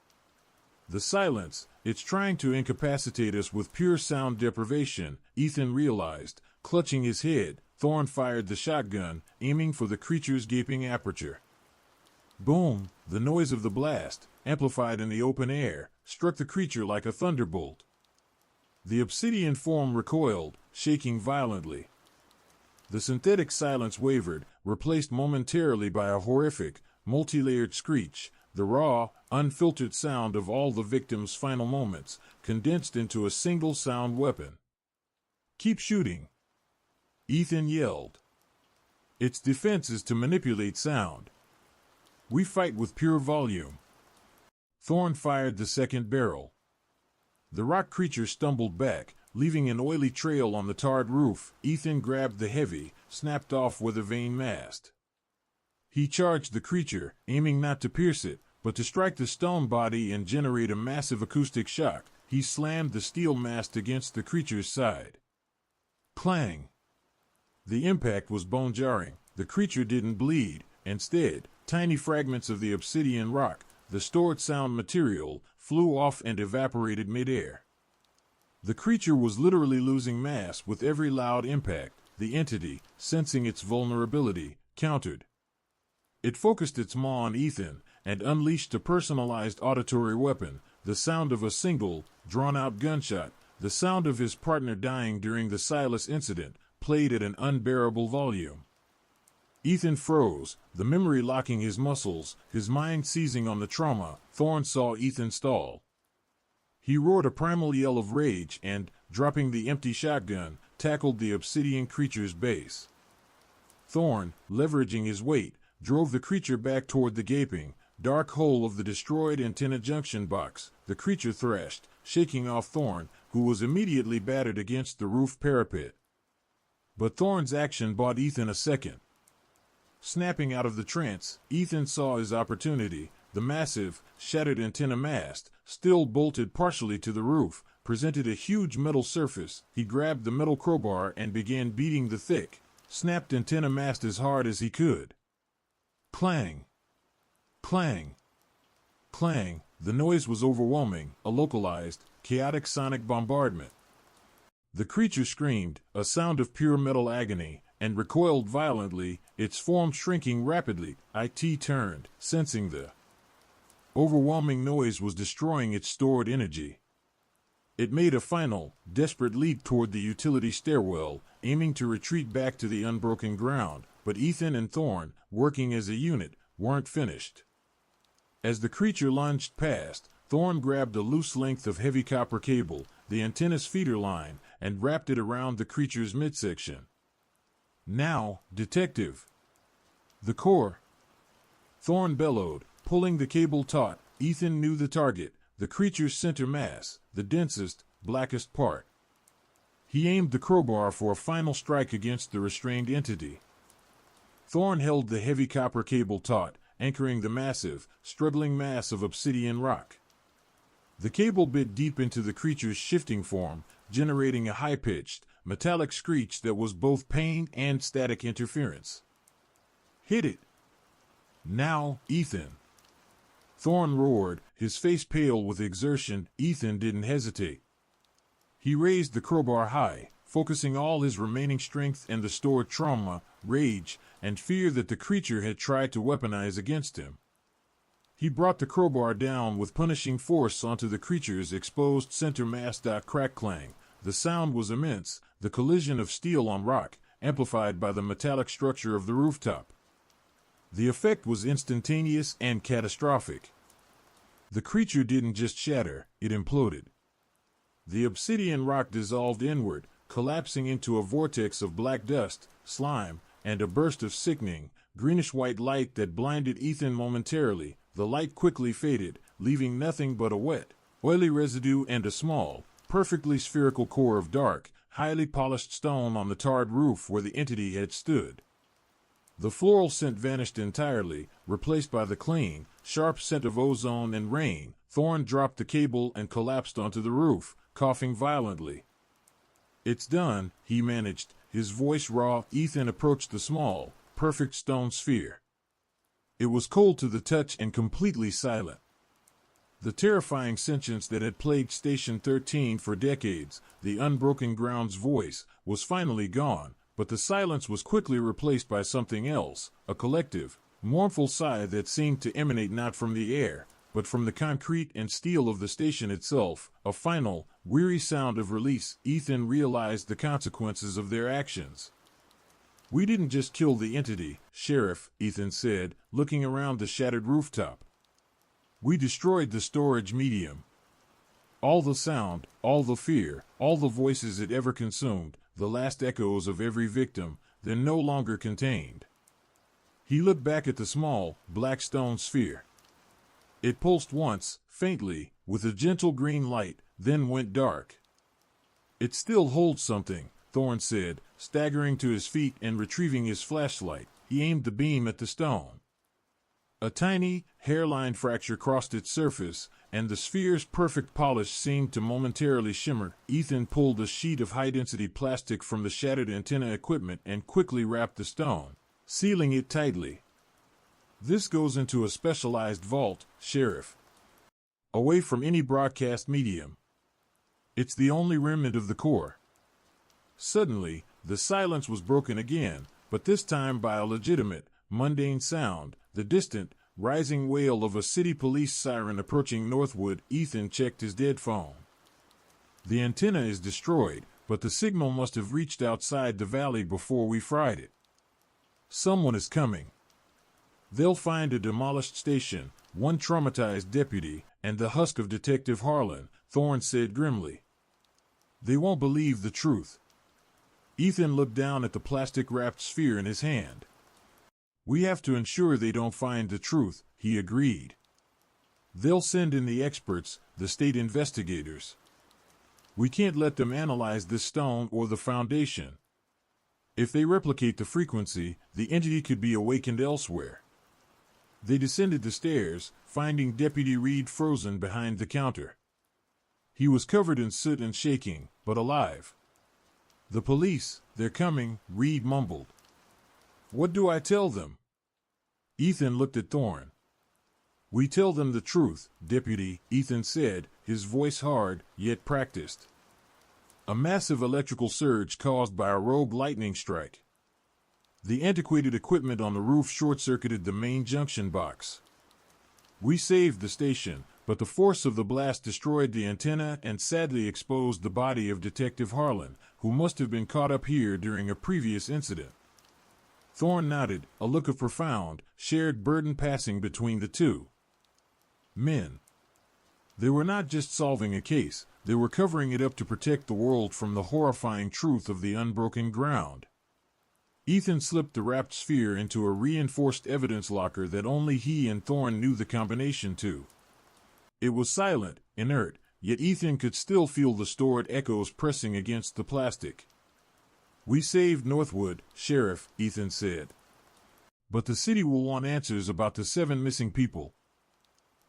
The silence, it's trying to incapacitate us with pure sound deprivation, Ethan realized. Clutching his head, Thorne fired the shotgun, aiming for the creature's gaping aperture. Boom! The noise of the blast, amplified in the open air, struck the creature like a thunderbolt. The obsidian form recoiled, shaking violently. The synthetic silence wavered, replaced momentarily by a horrific, multi-layered screech, the raw, unfiltered sound of all the victim's final moments, condensed into a single sound weapon. Keep shooting! Ethan yelled. Its defense is to manipulate sound. We fight with pure volume. Thorne fired the second barrel. The rock creature stumbled back, leaving an oily trail on the tarred roof. Ethan grabbed the heavy, snapped off weather vane mast. He charged the creature, aiming not to pierce it, but to strike the stone body and generate a massive acoustic shock. He slammed the steel mast against the creature's side. Clang! The impact was bone-jarring. the creature didn't bleed. Instead, tiny fragments of the obsidian rock, the stored sound material, flew off and evaporated midair. The creature was literally losing mass with every loud impact. The entity, sensing its vulnerability, countered. It focused its maw on Ethan and unleashed a personalized auditory weapon, the sound of a single, drawn-out gunshot, the sound of his partner dying during the Silas incident, played at an unbearable volume. Ethan froze, the memory locking his muscles, his mind seizing on the trauma. Thorn saw Ethan stall. He roared a primal yell of rage and, dropping the empty shotgun, tackled the obsidian creature's base. Thorn, leveraging his weight, drove the creature back toward the gaping, dark hole of the destroyed antenna junction box. The creature thrashed, shaking off Thorn, who was immediately battered against the roof parapet. But Thorn's action bought Ethan a second. Snapping out of the trance, Ethan saw his opportunity. The massive, shattered antenna mast, still bolted partially to the roof, presented a huge metal surface. He grabbed the metal crowbar and began beating the thick, snapped antenna mast as hard as he could. Clang! Clang! Clang! The noise was overwhelming, a localized, chaotic sonic bombardment. The creature screamed, a sound of pure metal agony, and recoiled violently, its form shrinking rapidly. It turned, sensing the overwhelming noise was destroying its stored energy. It made a final, desperate leap toward the utility stairwell, aiming to retreat back to the unbroken ground, but Ethan and Thorn, working as a unit, weren't finished. As the creature lunged past, Thorn grabbed a loose length of heavy copper cable, the antenna's feeder line, and wrapped it around the creature's midsection. Now, detective! The core! Thorn bellowed, pulling the cable taut. Ethan knew the target, the creature's center mass, the densest, blackest part. He aimed the crowbar for a final strike against the restrained entity. Thorn held the heavy copper cable taut, anchoring the massive, struggling mass of obsidian rock. The cable bit deep into the creature's shifting form, generating a high-pitched, metallic screech that was both pain and static interference. Hit it! Now, Ethan! Thorn roared, his face pale with exertion. Ethan didn't hesitate. He raised the crowbar high, focusing all his remaining strength and the stored trauma, rage, and fear that the creature had tried to weaponize against him. He brought the crowbar down with punishing force onto the creature's exposed center mass. Crack clang. The sound was immense, the collision of steel on rock, amplified by the metallic structure of the rooftop. The effect was instantaneous and catastrophic. The creature didn't just shatter, it imploded. The obsidian rock dissolved inward, collapsing into a vortex of black dust, slime, and a burst of sickening, greenish-white light that blinded Ethan momentarily. The light quickly faded, leaving nothing but a wet, oily residue and a small, perfectly spherical core of dark, highly polished stone on the tarred roof where the entity had stood. The floral scent vanished entirely, replaced by the clean, sharp scent of ozone and rain. Thorn dropped the cable and collapsed onto the roof, coughing violently. "It's done," he managed, his voice raw. Ethan approached the small, perfect stone sphere. It was cold to the touch and completely silent. The terrifying sentience that had plagued Station 13 for decades, the unbroken ground's voice, was finally gone, but the silence was quickly replaced by something else, a collective, mournful sigh that seemed to emanate not from the air, but from the concrete and steel of the station itself, a final, weary sound of release. Ethan realized the consequences of their actions. "We didn't just kill the entity, Sheriff," Ethan said, looking around the shattered rooftop. "We destroyed the storage medium. All the sound, all the fear, all the voices it ever consumed, the last echoes of every victim, they're no longer contained." He looked back at the small, black stone sphere. It pulsed once, faintly, with a gentle green light, then went dark. "It still holds something," Thorn said, staggering to his feet and retrieving his flashlight. He aimed the beam at the stone. A tiny, hairline fracture crossed its surface, and the sphere's perfect polish seemed to momentarily shimmer. Ethan pulled a sheet of high-density plastic from the shattered antenna equipment and quickly wrapped the stone, sealing it tightly. This goes into a specialized vault, Sheriff, away from any broadcast medium. It's the only remnant of the core. Suddenly, the silence was broken again, but this time by a legitimate, mundane sound, the distant, rising wail of a city police siren approaching Northwood. Ethan checked his dead phone. The antenna is destroyed, but the signal must have reached outside the valley before we fried it. Someone is coming. They'll find a demolished station, one traumatized deputy, and the husk of Detective Harlan, Thorne said grimly. They won't believe the truth. Ethan looked down at the plastic-wrapped sphere in his hand. We have to ensure they don't find the truth, he agreed. They'll send in the experts, the state investigators. We can't let them analyze this stone or the foundation. If they replicate the frequency, the entity could be awakened elsewhere. They descended the stairs, finding Deputy Reed frozen behind the counter. He was covered in soot and shaking, but alive. The police, they're coming, Reed mumbled. What do I tell them? Ethan looked at Thorne. We tell them the truth, Deputy, Ethan said, his voice hard, yet practiced. A massive electrical surge caused by a rogue lightning strike. The antiquated equipment on the roof short-circuited the main junction box. We saved the station, but the force of the blast destroyed the antenna and sadly exposed the body of Detective Harlan, who must have been caught up here during a previous incident. Thorne nodded, a look of profound, shared burden passing between the two men. They were not just solving a case, they were covering it up to protect the world from the horrifying truth of the unbroken ground. Ethan slipped the wrapped sphere into a reinforced evidence locker that only he and Thorne knew the combination to. It was silent, inert, yet Ethan could still feel the stored echoes pressing against the plastic. We saved Northwood, Sheriff, Ethan said. But the city will want answers about the 7 missing people.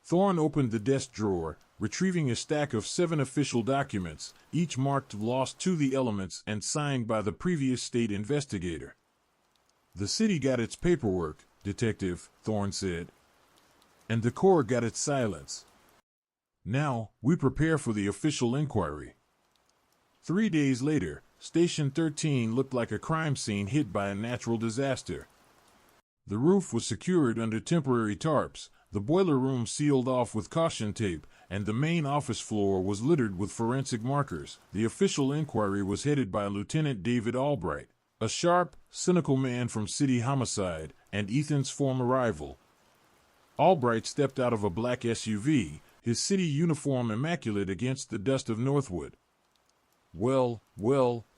Thorne opened the desk drawer, retrieving a stack of 7 official documents, each marked lost to the elements and signed by the previous state investigator. The city got its paperwork, Detective, Thorne said. And the Corps got its silence. Now, we prepare for the official inquiry. 3 days later, Station 13 looked like a crime scene hit by a natural disaster. The roof was secured under temporary tarps, the boiler room sealed off with caution tape, and the main office floor was littered with forensic markers. The official inquiry was headed by Lieutenant David Albright, a sharp, cynical man from City Homicide, and Ethan's former rival. Albright stepped out of a black SUV, his city uniform immaculate against the dust of Northwood. Well,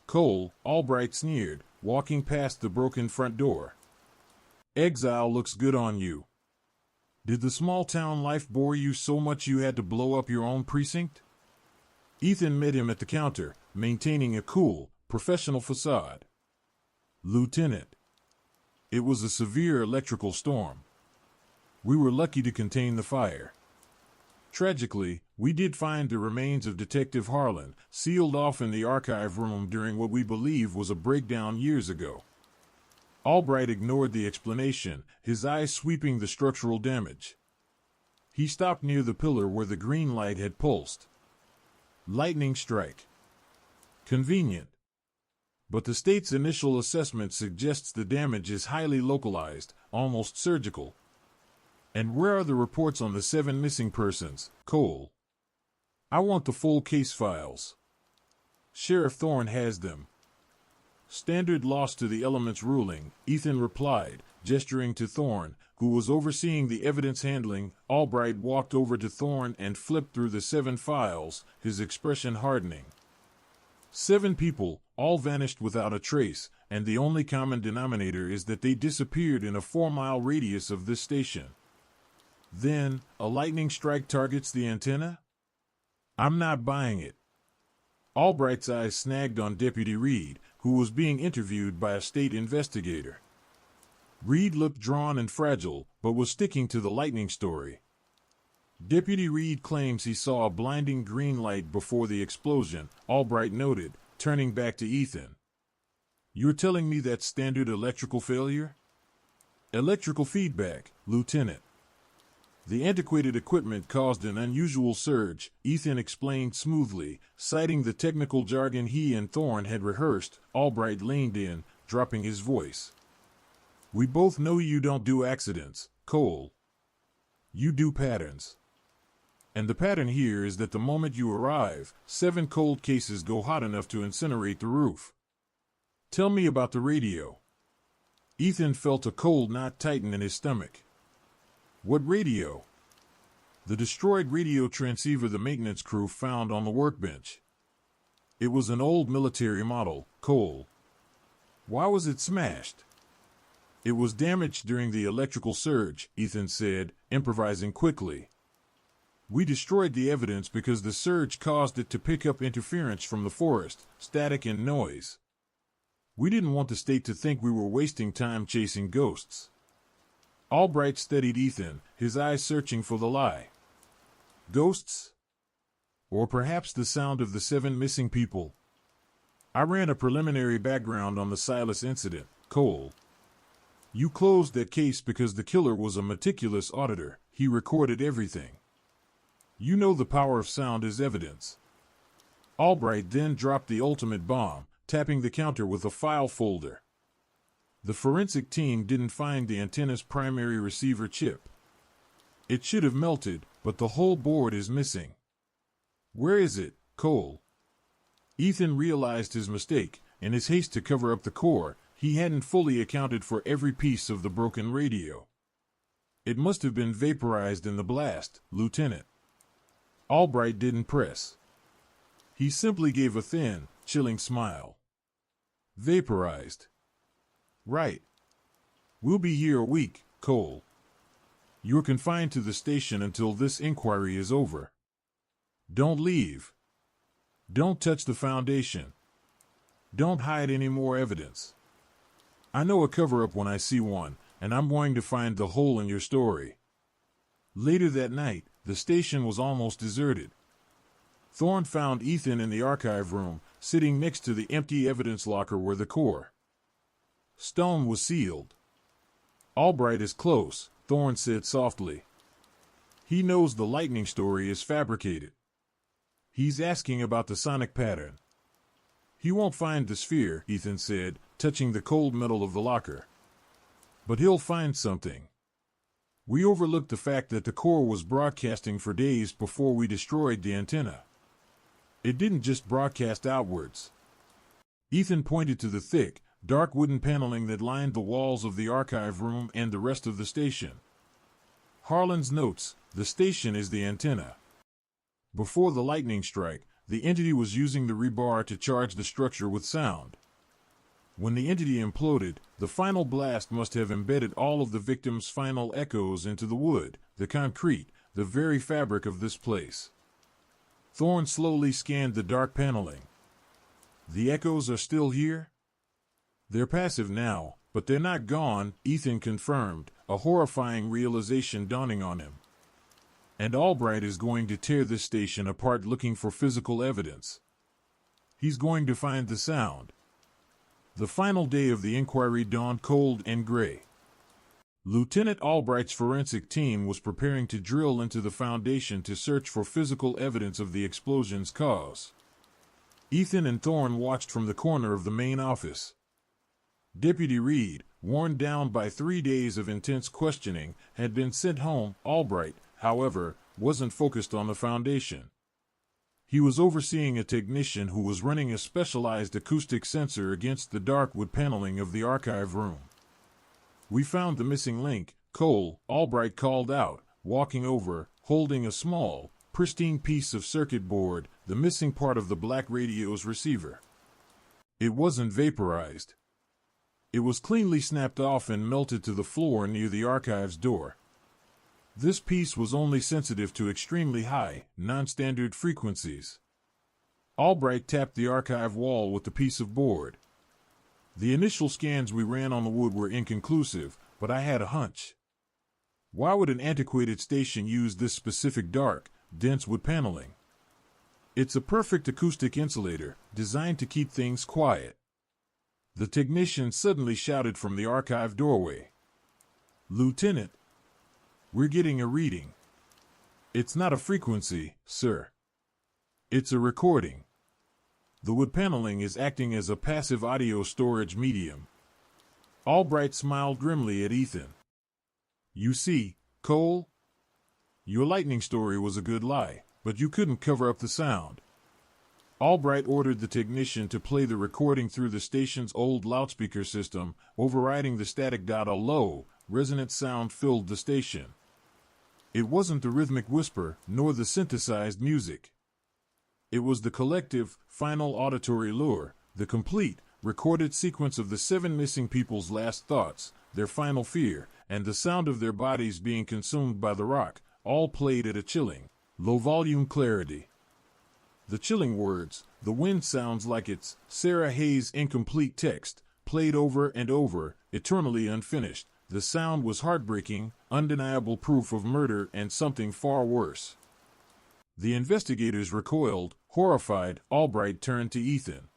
Cole, Albright sneered, walking past the broken front door. Exile looks good on you. Did the small-town life bore you so much you had to blow up your own precinct? Ethan met him at the counter, maintaining a cool, professional facade. Lieutenant, it was a severe electrical storm. We were lucky to contain the fire. Tragically, we did find the remains of Detective Harlan, sealed off in the archive room during what we believe was a breakdown years ago. Albright ignored the explanation, his eyes sweeping the structural damage. He stopped near the pillar where the green light had pulsed. Lightning strike. Convenient. But the state's initial assessment suggests the damage is highly localized, almost surgical. And where are the reports on the 7 missing persons, Cole? I want the full case files. Sheriff Thorne has them. Standard loss to the elements ruling, Ethan replied, gesturing to Thorne, who was overseeing the evidence handling. Albright walked over to Thorne and flipped through the 7 files, his expression hardening. 7 people, all vanished without a trace, and the only common denominator is that they disappeared in a 4-mile radius of this station. Then, a lightning strike targets the antenna? I'm not buying it. Albright's eyes snagged on Deputy Reed, who was being interviewed by a state investigator. Reed looked drawn and fragile, but was sticking to the lightning story. Deputy Reed claims he saw a blinding green light before the explosion, Albright noted, turning back to Ethan. You're telling me that's standard electrical failure? Electrical feedback, Lieutenant. The antiquated equipment caused an unusual surge, Ethan explained smoothly, citing the technical jargon he and Thorne had rehearsed. Albright leaned in, dropping his voice. We both know you don't do accidents, Cole. You do patterns. And the pattern here is that the moment you arrive, 7 cold cases go hot enough to incinerate the roof. Tell me about the radio. Ethan felt a cold knot tighten in his stomach. What radio? The destroyed radio transceiver the maintenance crew found on the workbench. It was an old military model, Cole. Why was it smashed? It was damaged during the electrical surge, Ethan said, improvising quickly. We destroyed the evidence because the surge caused it to pick up interference from the forest, static and noise. We didn't want the state to think we were wasting time chasing ghosts. Albright studied Ethan, his eyes searching for the lie. Ghosts? Or perhaps the sound of the 7 missing people? I ran a preliminary background on the Silas incident, Cole. You closed that case because the killer was a meticulous auditor. He recorded everything. You know the power of sound is evidence. Albright then dropped the ultimate bomb, tapping the counter with a file folder. The forensic team didn't find the antenna's primary receiver chip. It should have melted, but the whole board is missing. Where is it, Cole? Ethan realized his mistake. In his haste to cover up the core, he hadn't fully accounted for every piece of the broken radio. It must have been vaporized in the blast, Lieutenant. Albright didn't press. He simply gave a thin, chilling smile. Vaporized. Right. We'll be here a week, Cole. You're confined to the station until this inquiry is over. Don't leave. Don't touch the foundation. Don't hide any more evidence. I know a cover-up when I see one, and I'm going to find the hole in your story. Later that night, the station was almost deserted. Thorne found Ethan in the archive room, sitting next to the empty evidence locker where the core stone was sealed. Albright is close, Thorne said softly. He knows the lightning story is fabricated. He's asking about the sonic pattern. He won't find the sphere, Ethan said, touching the cold metal of the locker. But he'll find something. We overlooked the fact that the core was broadcasting for days before we destroyed the antenna. It didn't just broadcast outwards. Ethan pointed to the thick, dark wooden paneling that lined the walls of the archive room and the rest of the station. Harlan's notes, the station is the antenna. Before the lightning strike, the entity was using the rebar to charge the structure with sound. When the entity imploded, the final blast must have embedded all of the victim's final echoes into the wood, the concrete, the very fabric of this place. Thorne slowly scanned the dark paneling. The echoes are still here? They're passive now, but they're not gone, Ethan confirmed, a horrifying realization dawning on him. And Albright is going to tear this station apart looking for physical evidence. He's going to find the sound. The final day of the inquiry dawned cold and gray. Lieutenant Albright's forensic team was preparing to drill into the foundation to search for physical evidence of the explosion's cause. Ethan and Thorne watched from the corner of the main office. Deputy Reed, worn down by 3 days of intense questioning, had been sent home. Albright, however, wasn't focused on the foundation. He was overseeing a technician who was running a specialized acoustic sensor against the dark wood paneling of the archive room. We found the missing link, Cole, Albright called out, walking over, holding a small, pristine piece of circuit board, the missing part of the black radio's receiver. It wasn't vaporized. It was cleanly snapped off and melted to the floor near the archive's door. This piece was only sensitive to extremely high, non-standard frequencies. Albright tapped the archive wall with the piece of board. The initial scans we ran on the wood were inconclusive, but I had a hunch. Why would an antiquated station use this specific dark, dense wood paneling? It's a perfect acoustic insulator, designed to keep things quiet. The technician suddenly shouted from the archive doorway. Lieutenant, we're getting a reading. It's not a frequency, sir. It's a recording. The wood paneling is acting as a passive audio storage medium. Albright smiled grimly at Ethan. You see, Cole, your lightning story was a good lie, but you couldn't cover up the sound. Albright ordered the technician to play the recording through the station's old loudspeaker system, overriding the static. A low, resonant sound filled the station. It wasn't the rhythmic whisper, nor the synthesized music. It was the collective, final auditory lure, the complete, recorded sequence of the 7 missing people's last thoughts, their final fear, and the sound of their bodies being consumed by the rock, all played at a chilling, low-volume clarity. The chilling words, "The wind sounds like it's Sarah Hayes' incomplete text," played over and over, eternally unfinished. The sound was heartbreaking, undeniable proof of murder and something far worse. The investigators recoiled, horrified. Albright turned to Ethan.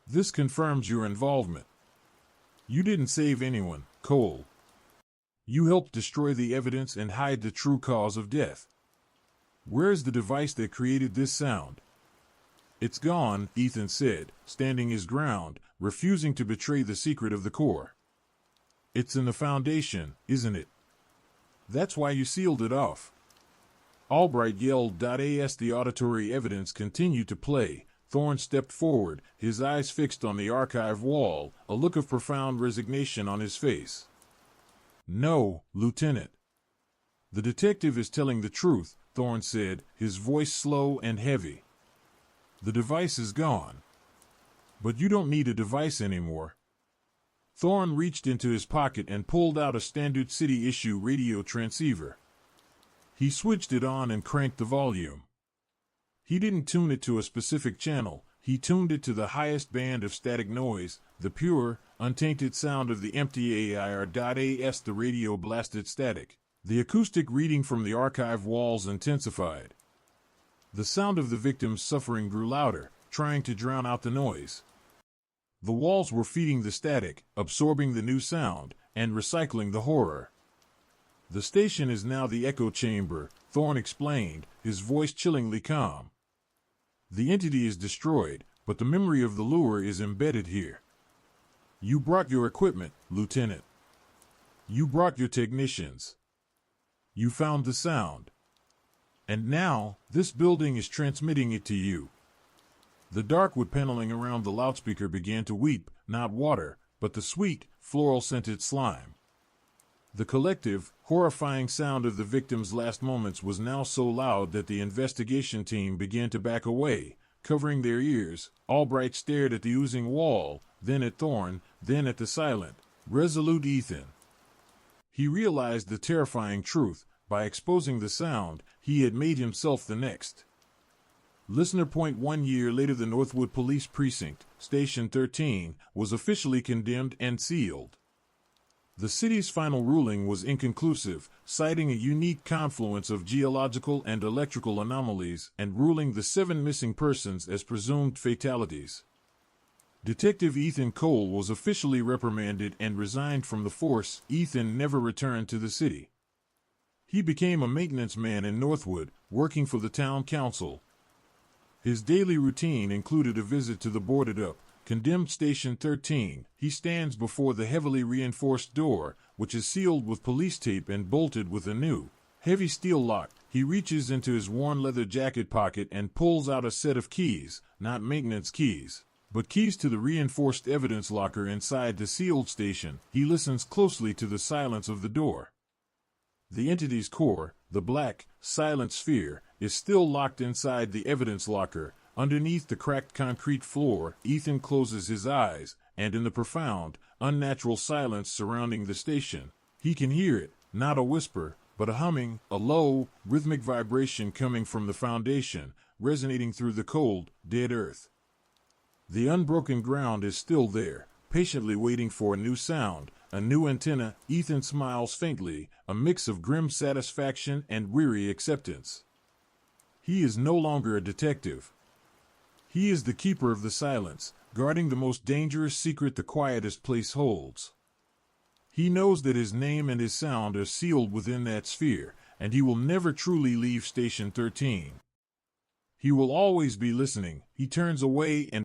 This confirms your involvement. You didn't save anyone, Cole. You helped destroy the evidence and hide the true cause of death. Where's the device that created this sound? It's gone, Ethan said, standing his ground, refusing to betray the secret of the core. It's in the foundation, isn't it? That's why you sealed it off. Albright yelled. As the auditory evidence continued to play, Thorne stepped forward, his eyes fixed on the archive wall, a look of profound resignation on his face. No, Lieutenant. The detective is telling the truth, Thorne said, his voice slow and heavy. The device is gone. But you don't need a device anymore. Thorne reached into his pocket and pulled out a standard city-issue radio transceiver. He switched it on and cranked the volume. He didn't tune it to a specific channel, he tuned it to the highest band of static noise, the pure, untainted sound of the empty AIR.AS. The radio blasted static. The acoustic reading from the archive walls intensified. The sound of the victim's suffering grew louder, trying to drown out the noise. The walls were feeding the static, absorbing the new sound, and recycling the horror. The station is now the echo chamber, Thorne explained, his voice chillingly calm. The entity is destroyed, but the memory of the lure is embedded here. You brought your equipment, Lieutenant. You brought your technicians. You found the sound. And now, this building is transmitting it to you. The dark wood paneling around the loudspeaker began to weep, not water, but the sweet, floral-scented slime. The collective, horrifying sound of the victim's last moments was now so loud that the investigation team began to back away, covering their ears. Albright stared at the oozing wall, then at Thorne, then at the silent, resolute Ethan. He realized the terrifying truth. By exposing the sound, he had made himself the next. Listener. 1 year later, the Northwood Police Precinct, Station 13, was officially condemned and sealed. The city's final ruling was inconclusive, citing a unique confluence of geological and electrical anomalies and ruling the 7 missing persons as presumed fatalities. Detective Ethan Cole was officially reprimanded and resigned from the force. Ethan never returned to the city. He became a maintenance man in Northwood, working for the town council. His daily routine included a visit to the boarded-up, condemned Station 13. He stands before the heavily reinforced door, which is sealed with police tape and bolted with a new, heavy steel lock. He reaches into his worn leather jacket pocket and pulls out a set of keys, not maintenance keys, but keys to the reinforced evidence locker inside the sealed station. He listens closely to the silence of the door. The entity's core, the black, silent sphere, is still locked inside the evidence locker, underneath the cracked concrete floor. Ethan closes his eyes, and in the profound, unnatural silence surrounding the station, he can hear it, not a whisper, but a humming, a low, rhythmic vibration coming from the foundation, resonating through the cold, dead earth. The unbroken ground is still there, patiently waiting for a new sound, a new antenna. Ethan smiles faintly, a mix of grim satisfaction and weary acceptance. He is no longer a detective. He is the keeper of the silence, guarding the most dangerous secret the quietest place holds. He knows that his name and his sound are sealed within that sphere, and he will never truly leave Station 13. He will always be listening. He turns away and